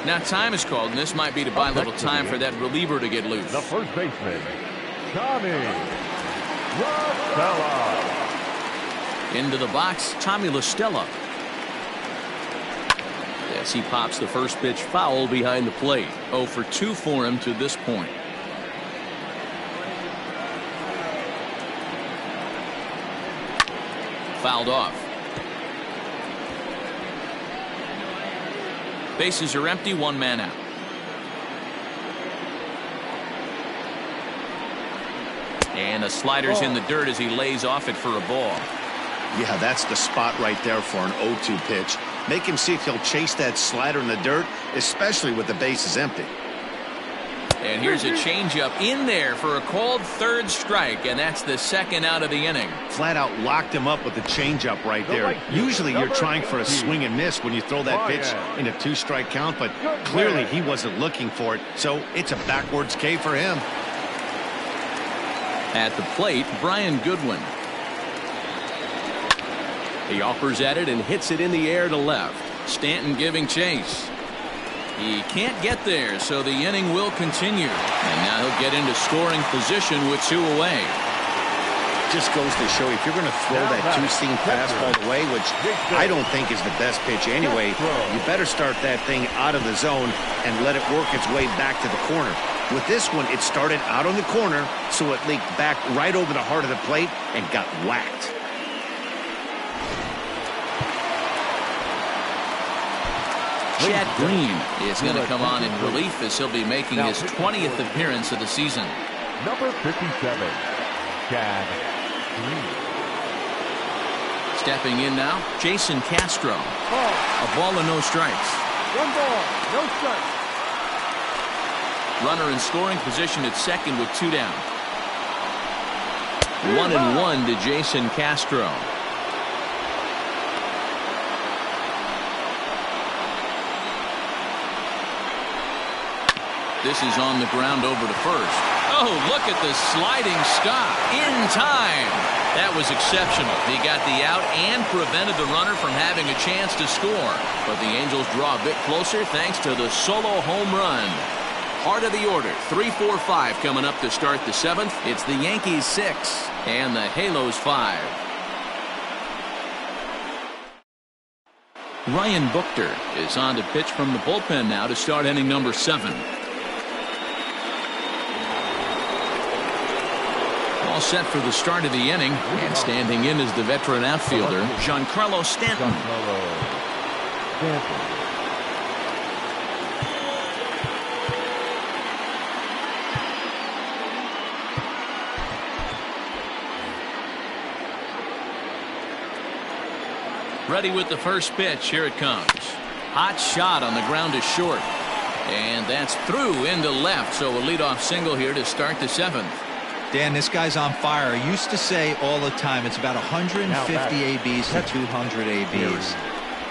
Now time is called, and this might be to buy a little time for that reliever to get loose. The first baseman, Tommy LaStella. Into the box, Tommy LaStella. Yes, he pops the first pitch foul behind the plate. 0 for 2 for him to this point. fouled off. Bases are empty, one man out. And the slider's in the dirt as he lays off it for a ball. Yeah, that's the spot right there for an 0-2 pitch. Make him see if he'll chase that slider in the dirt, especially with the bases empty. And here's a changeup in there for a called third strike, and that's the second out of the inning. Flat out locked him up with the changeup right there. Usually you're trying for a swing and miss when you throw that pitch in a 2-strike count, but clearly he wasn't looking for it, so it's a backwards K for him. At the plate, Brian Goodwin. He offers at it and hits it in the air to left. Stanton giving chase. He can't get there, so the inning will continue. And now he'll get into scoring position with 2 away. Just goes to show if you're going to throw that 2-seam fastball away, which I don't think is the best pitch anyway, you better start that thing out of the zone and let it work its way back to the corner. With this one, it started out on the corner, so it leaked back right over the heart of the plate and got whacked. Chad Green is going to come on in relief as he'll be making his 20th appearance of the season. Number 57, Chad Green. Stepping in now, Jason Castro. A ball and no strikes. 1 ball, no strikes. Runner in scoring position at second with 2 down. 1-1 to Jason Castro. This is on the ground over to first. Oh, look at the sliding stop in time. That was exceptional. He got the out and prevented the runner from having a chance to score. But the Angels draw a bit closer thanks to the solo home run. Heart of the order, 3-4-5 coming up to start the 7th. It's the Yankees 6 and the Halos 5. Ryan Buchter is on to pitch from the bullpen now to start inning number 7. All set for the start of the inning, and standing in is the veteran outfielder, Giancarlo Stanton. Ready with the first pitch. Here it comes. Hot shot on the ground is short. And that's through into left, so a leadoff single here to start the 7th. Dan, this guy's on fire. I used to say all the time it's about 150 ABs to 200 ABs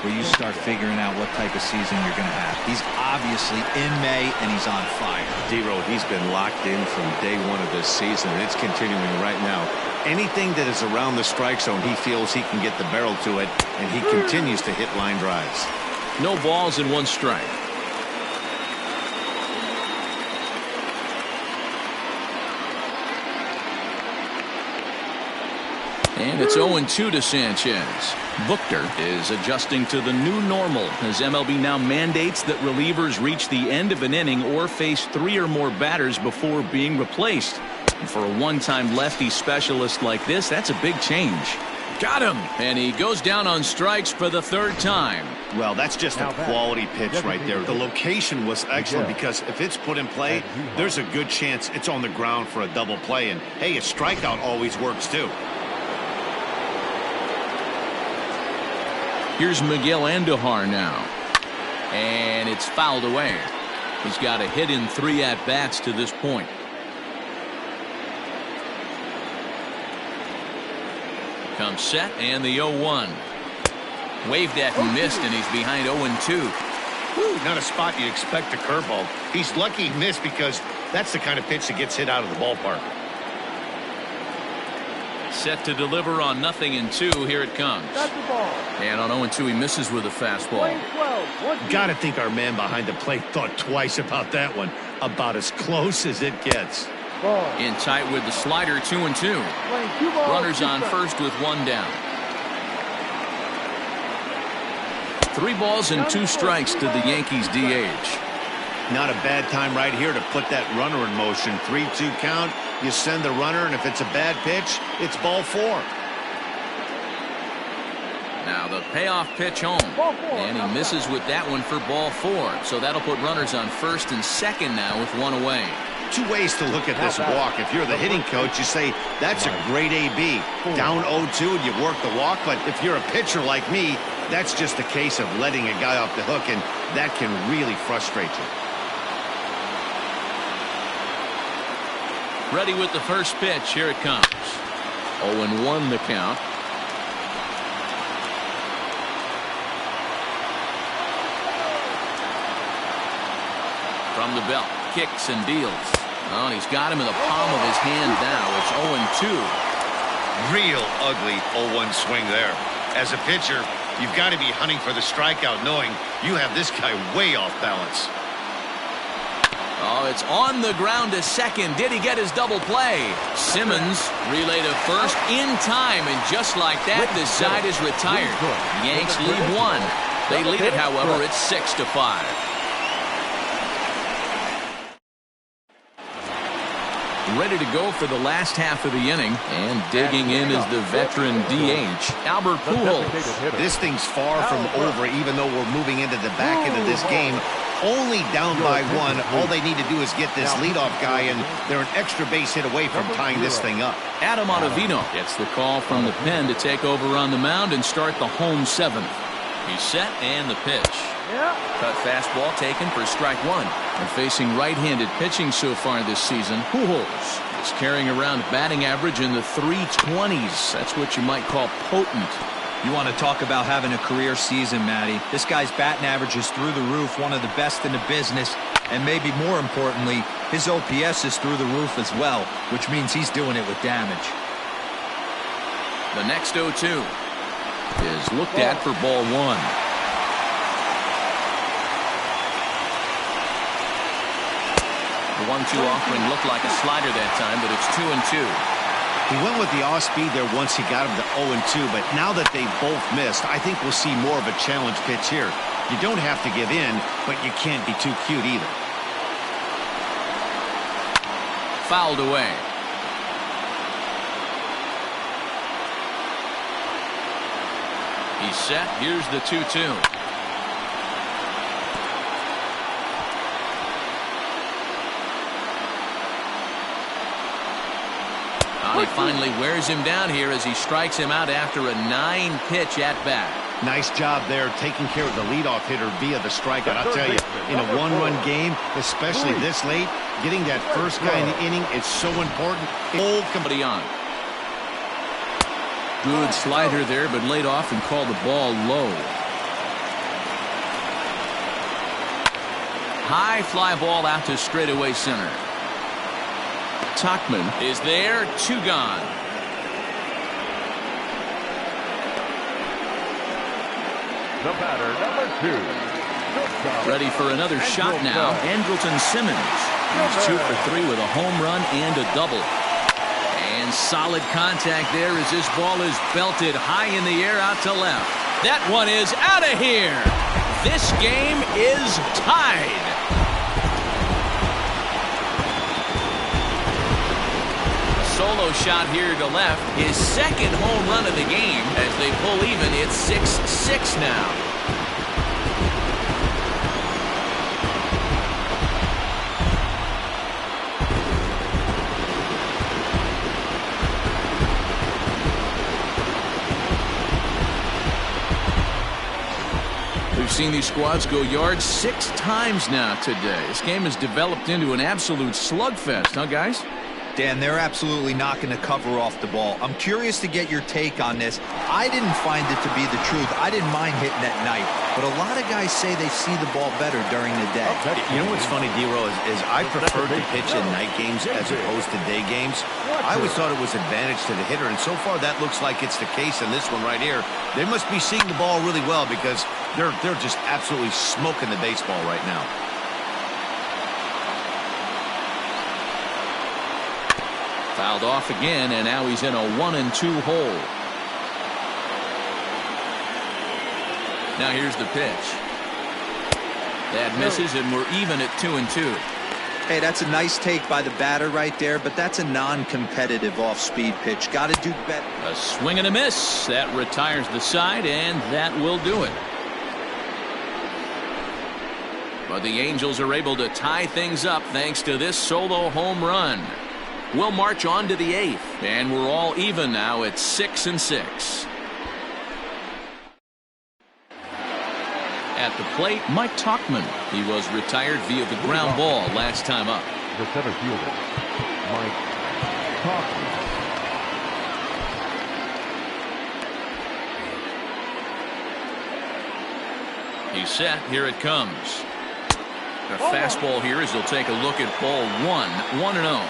where you start figuring out what type of season you're going to have. He's obviously in May, and he's on fire. D-Road, he's been locked in from day 1 of this season, and it's continuing right now. Anything that is around the strike zone, he feels he can get the barrel to it, and he continues to hit line drives. No balls and 1 strike. And it's 0-2 to Sanchez. Buchter is adjusting to the new normal as MLB now mandates that relievers reach the end of an inning or face 3 or more batters before being replaced. And for a one-time lefty specialist like this, that's a big change. Got him! And he goes down on strikes for the 3rd time. Well, that's just a quality pitch right there. The location was excellent because if it's put in play, there's a good chance it's on the ground for a double play. And, hey, a strikeout always works, too. Here's Miguel Andujar now. And it's fouled away. He's got a hit in 3 at-bats to this point. Comes set and the 0-1. Waved at and missed, and he's behind 0-2. Whew, not a spot you'd expect a curveball. He's lucky he missed because that's the kind of pitch that gets hit out of the ballpark. Set to deliver on 0-2. Here it comes. And on 0-2, he misses with a fastball. Got to think our man behind the plate thought twice about that one. About as close as it gets. In tight with the slider, 2-2. Runners on first with 1 down. 3 balls and 2 strikes to the Yankees DH. Not a bad time right here to put that runner in motion. 3-2 count. You send the runner, and if it's a bad pitch, it's ball 4. Now the payoff pitch home. And he misses with that one for ball 4. So that'll put runners on first and second now with one away. Two ways to look at this walk. If you're the hitting coach, you say, that's a great AB. Down 0-2 and you work the walk. But if you're a pitcher like me, that's just a case of letting a guy off the hook, and that can really frustrate you. Ready with the first pitch. Here it comes. 0-1 the count. From the belt, kicks and deals. Oh, and he's got him in the palm of his hand now. It's 0-2. Real ugly 0-1 swing there. As a pitcher, you've got to be hunting for the strikeout, knowing you have this guy way off balance. Oh, it's on the ground to second. Did he get his double play? Simmons relay to first in time, and just like that, this side is retired. Yanks lead 1. They lead it, however, it's 6-5. Ready to go for the last half of the inning, and digging in is the veteran DH, Albert Pujols. This thing's far from over, even though we're moving into the back end of this game. Only down by 1. All they need to do is get this leadoff guy, and they're an extra base hit away from tying this thing up. Adam Ottavino gets the call from the pen to take over on the mound and start the home 7th. He's set, and the pitch. Cut fastball taken for strike 1. And facing right-handed pitching so far this season, Pujols is carrying around batting average in the 320s. That's what you might call potent. You want to talk about having a career season, Matty. This guy's batting average is through the roof, one of the best in the business, and maybe more importantly, his OPS is through the roof as well, which means he's doing it with damage. The next 0-2 is looked at for ball 1. The 1-2 offering looked like a slider that time, but it's 2-2. He went with the off-speed there once he got him to 0-2, but now that they both missed, I think we'll see more of a challenge pitch here. You don't have to give in, but you can't be too cute either. Fouled away. He's set. Here's the 2-2. He finally wears him down here as he strikes him out after a 9-pitch at-bat. Nice job there taking care of the leadoff hitter via the strikeout. I'll tell you, in a one-run game, especially this late, getting that first guy in the inning is so important. Old company on. Good slider there, but laid off and called the ball low. High fly ball out to straightaway center. Tuckman is there, 2 gone. The batter, number 2. Ready for another shot now, Andrelton Simmons. He's 2 for 3 with a home run and a double. And solid contact there as this ball is belted high in the air out to left. That one is out of here. This game is tied. Solo shot here to left, his second home run of the game. As they pull even, it's 6-6 now. We've seen these squads go yards 6 times now today. This game has developed into an absolute slugfest, huh, guys? Dan, they're absolutely not going to cover off the ball. I'm curious to get your take on this. I didn't find it to be the truth. I didn't mind hitting at night, but a lot of guys say they see the ball better during the day. You know what's funny, D-Row, is I prefer to pitch in night games as opposed to day games. I always thought it was advantage to the hitter, and so far that looks like it's the case in this one right here. They must be seeing the ball really well because they're just absolutely smoking the baseball right now. Fouled off again, and now he's in a 1-2 hole. Now here's the pitch. That misses, and we're even at 2-2. Hey, that's a nice take by the batter right there, but that's a non-competitive off-speed pitch. Got to do better. A swing and a miss. That retires the side, and that will do it. But the Angels are able to tie things up thanks to this solo home run. We'll march on to the 8th, and we're all even now at 6-6. At the plate, Mike Tauchman. He was retired via the ground ball last time up. The center fielder, Mike Tauchman. He's set. Here it comes. A fastball here as he'll take a look at ball 1-0.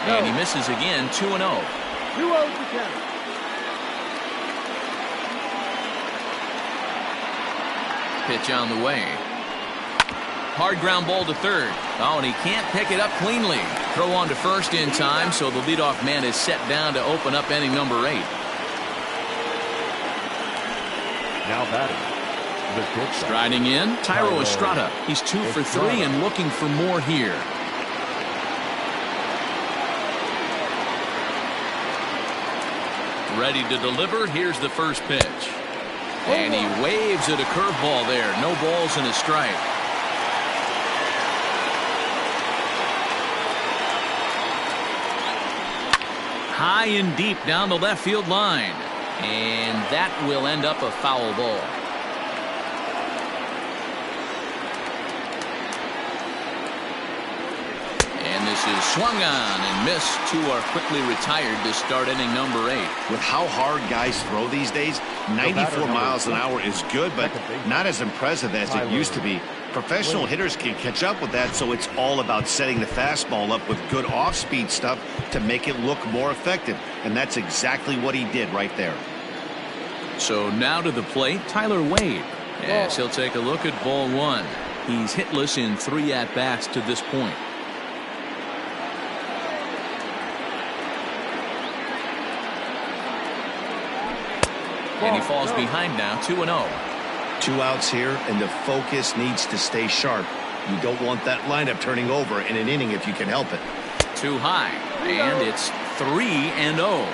And he misses again, 2-0. 2-0 to count. Pitch on the way. Hard ground ball to third. Oh, and he can't pick it up cleanly. Throw on to first in time, so the leadoff man is set down to open up inning number 8. Now batting, the shortstop. Striding in, Thairo Estrada. He's 2 for 3 and looking for more here. Ready to deliver. Here's the first pitch. And he waves at a curveball there. No balls and a strike. High and deep down the left field line. And that will end up a foul ball. And this is swung on and missed. 2 are quickly retired to start inning number 8. With how hard guys throw these days, 94 miles an hour is good, but not as impressive as it used to be. Professional hitters can catch up with that, so it's all about setting the fastball up with good off-speed stuff to make it look more effective. And that's exactly what he did right there. So now to the plate, Tyler Wade. Yes, he'll take a look at ball 1. He's hitless in 3 at-bats to this point. And he falls behind now, 2-0. 2 outs here, and the focus needs to stay sharp. You don't want that lineup turning over in an inning if you can help it. Too high, and it's 3-0.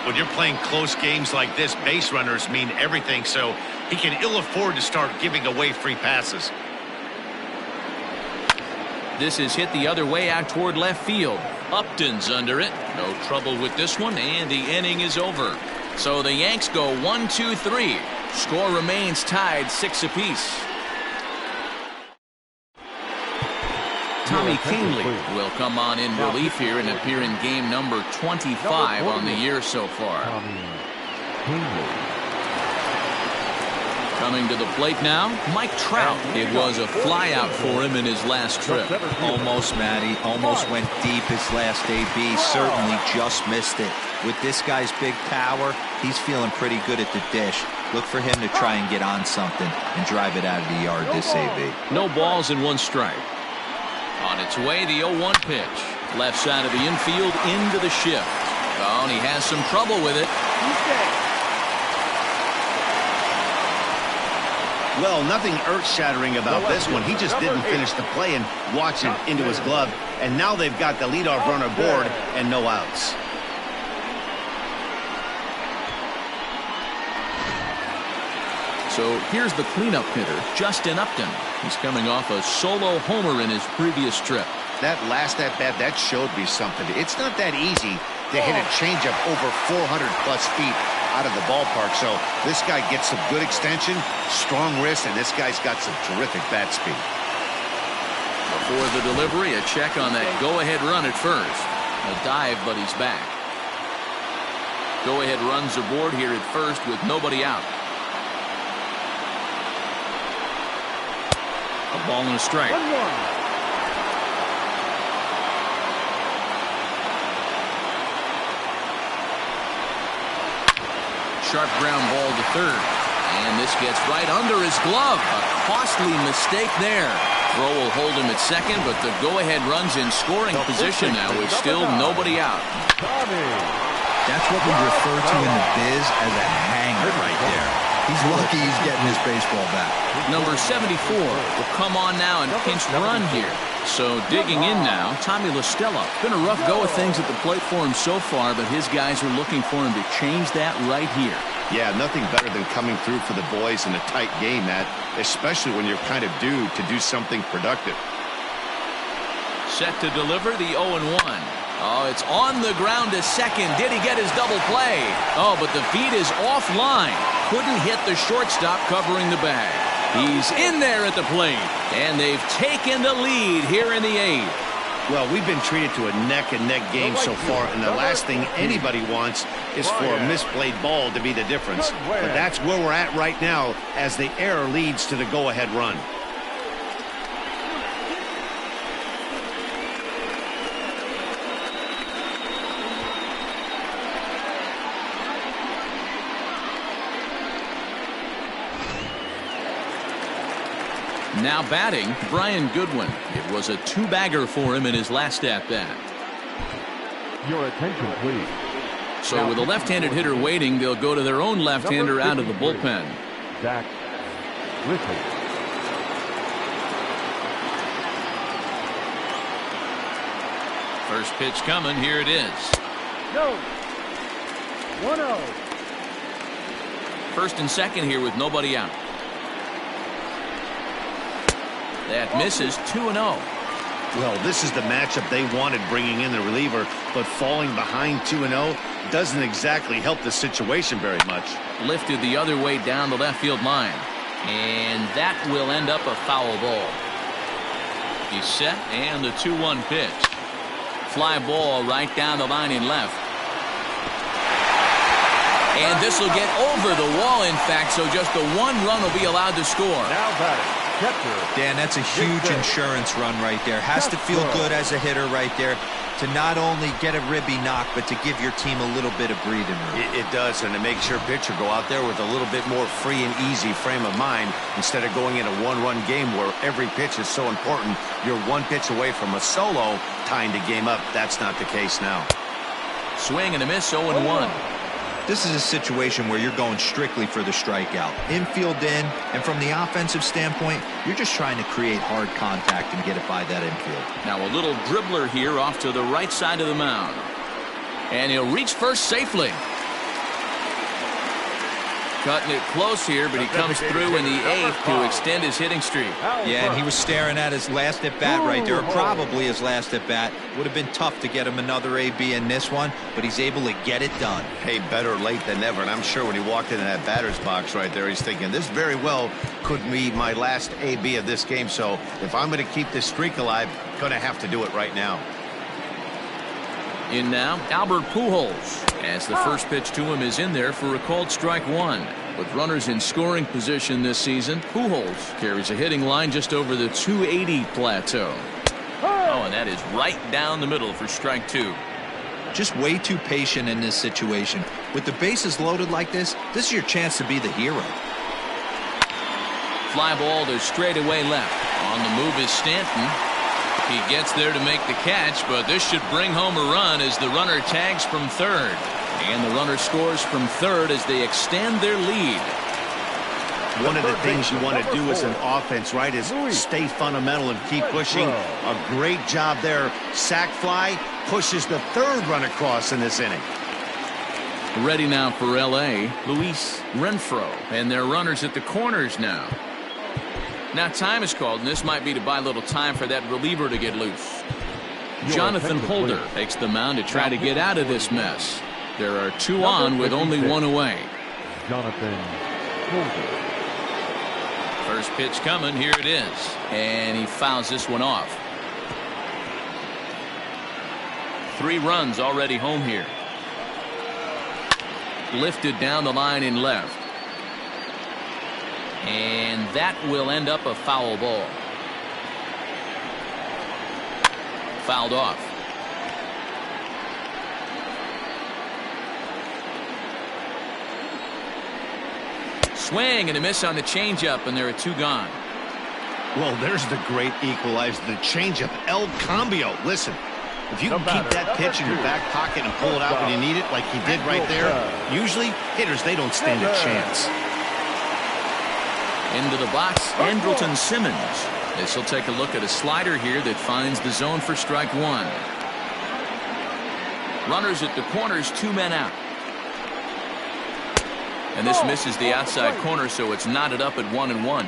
When you're playing close games like this, base runners mean everything, so he can ill afford to start giving away free passes. This is hit the other way out toward left field. Upton's under it. No trouble with this one, and the inning is over. So the Yanks go 1-2-3. Score remains tied 6 apiece. Tommy Kahnle will come on in relief here and appear in game number 25 on the year so far. Coming to the plate now, Mike Trout. It was a flyout for him in his last trip. Almost, Matty. Almost went deep his last AB. Certainly just missed it. With this guy's big power, he's feeling pretty good at the dish. Look for him to try and get on something and drive it out of the yard this AB. No balls and 1 strike. On its way, the 0-1 pitch. Left side of the infield into the shift. Oh, and he has some trouble with it. Well, nothing earth-shattering about this one. He just didn't finish the play and watch it into his glove. And now they've got the leadoff runner board and no outs. So here's the cleanup hitter, Justin Upton. He's coming off a solo homer in his previous trip. That last at-bat, that showed me something. It's not that easy to hit a changeup over 400-plus feet out of the ballpark. So this guy gets some good extension, strong wrist, and this guy's got some terrific bat speed. Before the delivery, a check on that go-ahead run at first. A dive, but he's back. Go-ahead runs aboard here at first with nobody out. A ball and a strike. 1-1. Sharp ground ball to third. And this gets right under his glove. A costly mistake there. Throw will hold him at second, but the go-ahead run's in scoring position now with still nobody out. That's what we refer to in the biz as a hanger right there. He's lucky he's getting his baseball back. Number 74 will come on now and pinch run here. So digging in now, Tommy LaStella. Been a rough go of things at the plate for him so far, but his guys are looking for him to change that right here. Yeah, nothing better than coming through for the boys in a tight game, Matt, especially when you're kind of due to do something productive. Set to deliver the 0-1. Oh, it's on the ground to second. Did he get his double play? Oh, but the feed is offline. Couldn't hit the shortstop covering the bag. He's in there at the plate, and they've taken the lead here in the 8th. Well, we've been treated to a neck-and-neck game so far, and the last thing anybody wants is for a misplayed ball to be the difference. But that's where we're at right now as the error leads to the go-ahead run. Now batting, Brian Goodwin. It was a 2-bagger for him in his last at-bat. Your attention, please. So with a left-handed hitter waiting, they'll go to their own left-hander out of the bullpen. Zach Ricky. First pitch coming. Here it is. Go. 1-0. First and second here with nobody out. That misses. 2-0. Well, this is the matchup they wanted, bringing in the reliever, but falling behind 2-0 doesn't exactly help the situation very much. Lifted the other way down the left field line, and that will end up a foul ball. He's set, and the 2-1 pitch. Fly ball right down the line in left. And this will get over the wall, in fact, so just the 1 run will be allowed to score. Now batting. Dan, that's a huge insurance run right there. Has to feel good as a hitter right there to not only get a ribby knock, but to give your team a little bit of breathing room. It does, and it makes your pitcher go out there with a little bit more free and easy frame of mind instead of going in a 1-run game where every pitch is so important. You're 1 pitch away from a solo tying the game up. That's not the case now. Swing and a miss. 0-1. This is a situation where you're going strictly for the strikeout. Infield in, and from the offensive standpoint, you're just trying to create hard contact and get it by that infield. Now a little dribbler here off to the right side of the mound. And he'll reach first safely. Cutting it close here, but he comes through in the 8th to extend his hitting streak. Yeah, and he was staring at his last at-bat right there, or probably his last at-bat. Would have been tough to get him another AB in this one, but he's able to get it done. Hey, better late than never, and I'm sure when he walked into that batter's box right there, he's thinking, this very well could be my last AB of this game, so if I'm going to keep this streak alive, I'm going to have to do it right now. In now, Albert Pujols, as the first pitch to him is in there for a called strike 1. With runners in scoring position this season, Pujols carries a hitting line just over the 280 plateau. Oh, and that is right down the middle for strike 2. Just way too patient in this situation. With the bases loaded like this is your chance to be the hero. Fly ball to straightaway left. On the move is Stanton. He gets there to make the catch, but this should bring home a run as the runner tags from third. And the runner scores from third as they extend their lead. One of the things you want to do as an offense, right, is stay fundamental and keep pushing. A great job there. Sac fly pushes the 3rd run across in this inning. Ready now for L.A., Luis Renfroe, and their runners at the corners now. Now time is called, and this might be to buy a little time for that reliever to get loose. Jonathan Holder takes the mound to try to get out of this mess. There are 2 on with only 1 away. Jonathan Holder. First pitch coming. Here it is. And he fouls this one off. 3 runs already home here. Lifted down the line in left. And that will end up a foul ball. Fouled off. Swing and a miss on the changeup, and there are 2 gone. Well, there's the great equalizer, the changeup, El Cambio. Listen, if you can keep that pitch in your back pocket and pull it out when you need it, like he did right there, usually hitters, they don't stand a chance. Into the box, Andrelton Simmons. This will take a look at a slider here that finds the zone for strike one. Runners at the corners, 2 men out. And this misses the outside corner, so it's knotted up at 1-1.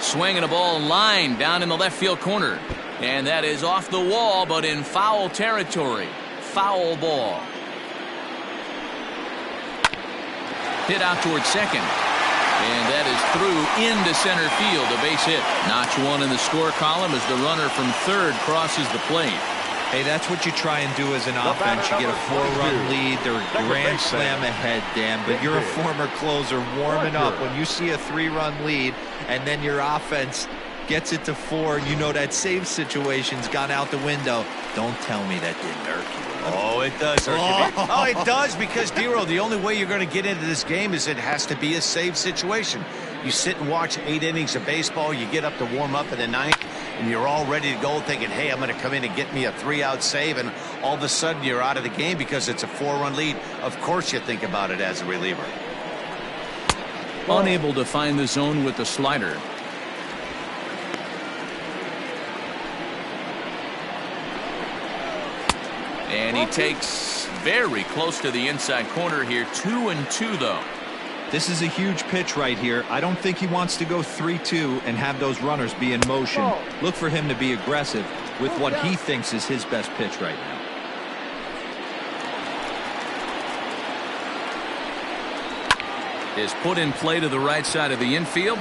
Swinging a ball line down in the left field corner. And that is off the wall, but in foul territory. Foul ball. Hit out towards second. And that is through into center field, a base hit. Notch one in the score column as the runner from third crosses the plate. Hey, that's what you try and do as an offense. You get a 4-run lead. They're a grand slam ahead, Dan, but you're a former closer warming up. When you see a 3-run lead and then your offense gets it to 4, you know that save situation's gone out the window. Don't tell me that didn't irk you. Oh, it does. Oh, it does, because, Dero, the only way you're going to get into this game is it has to be a save situation. You sit and watch 8 innings of baseball, you get up to warm up in the 9th, and you're all ready to go thinking, hey, I'm going to come in and get me a 3-out save, and all of a sudden you're out of the game because it's a 4-run lead. Of course you think about it as a reliever. Unable to find the zone with the slider. And he takes very close to the inside corner here. 2-2 though. This is a huge pitch right here. I don't think he wants to go 3-2 and have those runners be in motion. Look for him to be aggressive with what he thinks is his best pitch right now. Is put in play to the right side of the infield.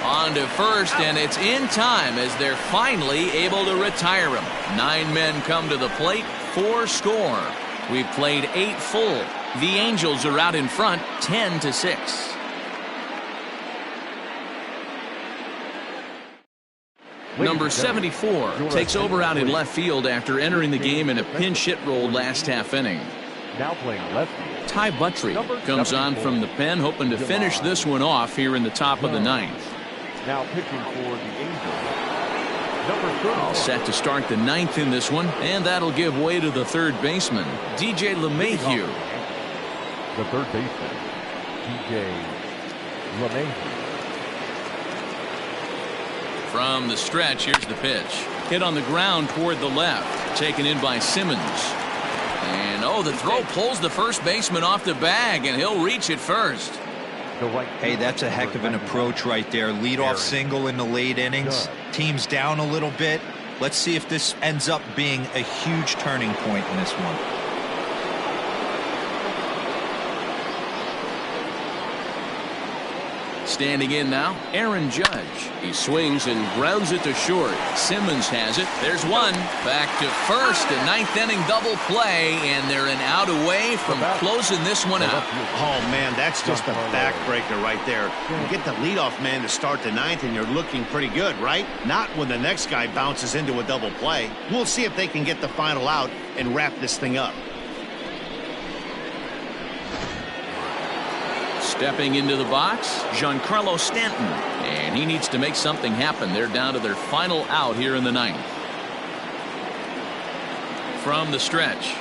On to first, and it's in time as they're finally able to retire him. 9 men come to the plate, 4 score. We've played 8 full. The Angels are out in front, 10-6. Number 74 takes over out in left field after entering the game in a pinch hit role last half inning. Now playing left field. Ty Buttrey comes on from the pen, hoping to finish this one off here in the top of the 9th. Now pitching for the Angels, number 34. All set to start the 9th in this one, and that'll give way to the third baseman, DJ LeMahieu. The third baseman, DJ LeMahieu. From the stretch, here's the pitch. Hit on the ground toward the left, taken in by Simmons. And oh, the throw pulls the first baseman off the bag, and he'll reach it first. Hey, that's a heck of an approach right there. Leadoff single in the late innings. Team's down a little bit. Let's see if this ends up being a huge turning point in this one. Standing in now, Aaron Judge. He swings and grounds it to short. Simmons has it. There's one. Back to first. A 9th inning double play, and they're an out away from closing this one out. Oh, man, that's just a backbreaker right there. You get the leadoff man to start the 9th, and you're looking pretty good, right? Not when the next guy bounces into a double play. We'll see if they can get the final out and wrap this thing up. Stepping into the box, Giancarlo Stanton. And he needs to make something happen. They're down to their final out here in the 9th. From the stretch.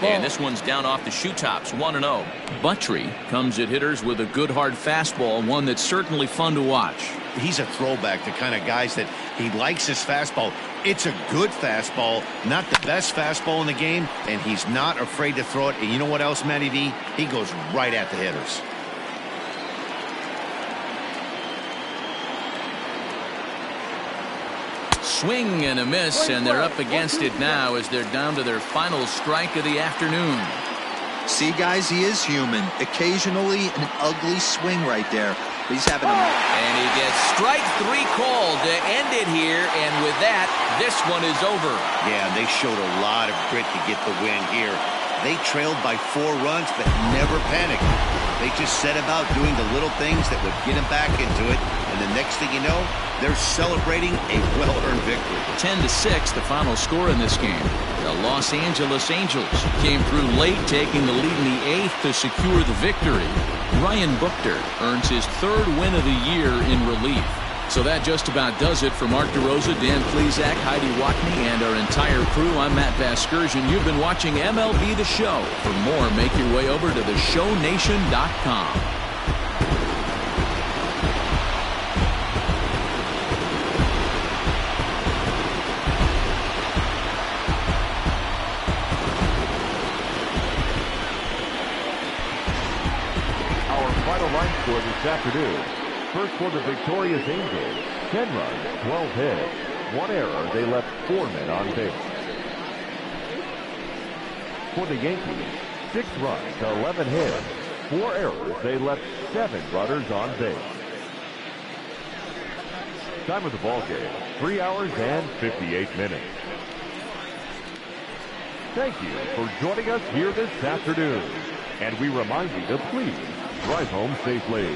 And this one's down off the shoe tops, 1-0. Buttrey comes at hitters with a good hard fastball, one that's certainly fun to watch. He's a throwback, the kind of guys that he likes his fastball. It's a good fastball, not the best fastball in the game, and he's not afraid to throw it. And you know what else, Matty V? He goes right at the hitters. Swing and a miss, and they're up against it now as they're down to their final strike of the afternoon. See, guys, he is human. Occasionally an ugly swing right there. He's having a... And he gets strike 3 called to end it here, and with that, this one is over. Yeah, they showed a lot of grit to get the win here. They trailed by 4 runs, but never panicked. They just set about doing the little things that would get them back into it, and the next thing you know, they're celebrating a well-earned victory. 10-6, the final score in this game. The Los Angeles Angels came through late, taking the lead in the 8th to secure the victory. Ryan Buchter earns his 3rd win of the year in relief. So that just about does it for Mark DeRosa, Dan Plesac, Heidi Watney, and our entire crew. I'm Matt Vasgersian. You've been watching MLB The Show. For more, make your way over to theshownation.com. Our final line score this afternoon. First for the victorious Angels, 10 runs, 12 hits, 1 error. They left 4 men on base. For the Yankees, 6 runs, 11 hits, 4 errors. They left 7 runners on base. Time of the ball game, 3 hours and 58 minutes. Thank you for joining us here this afternoon. And we remind you to please drive home safely.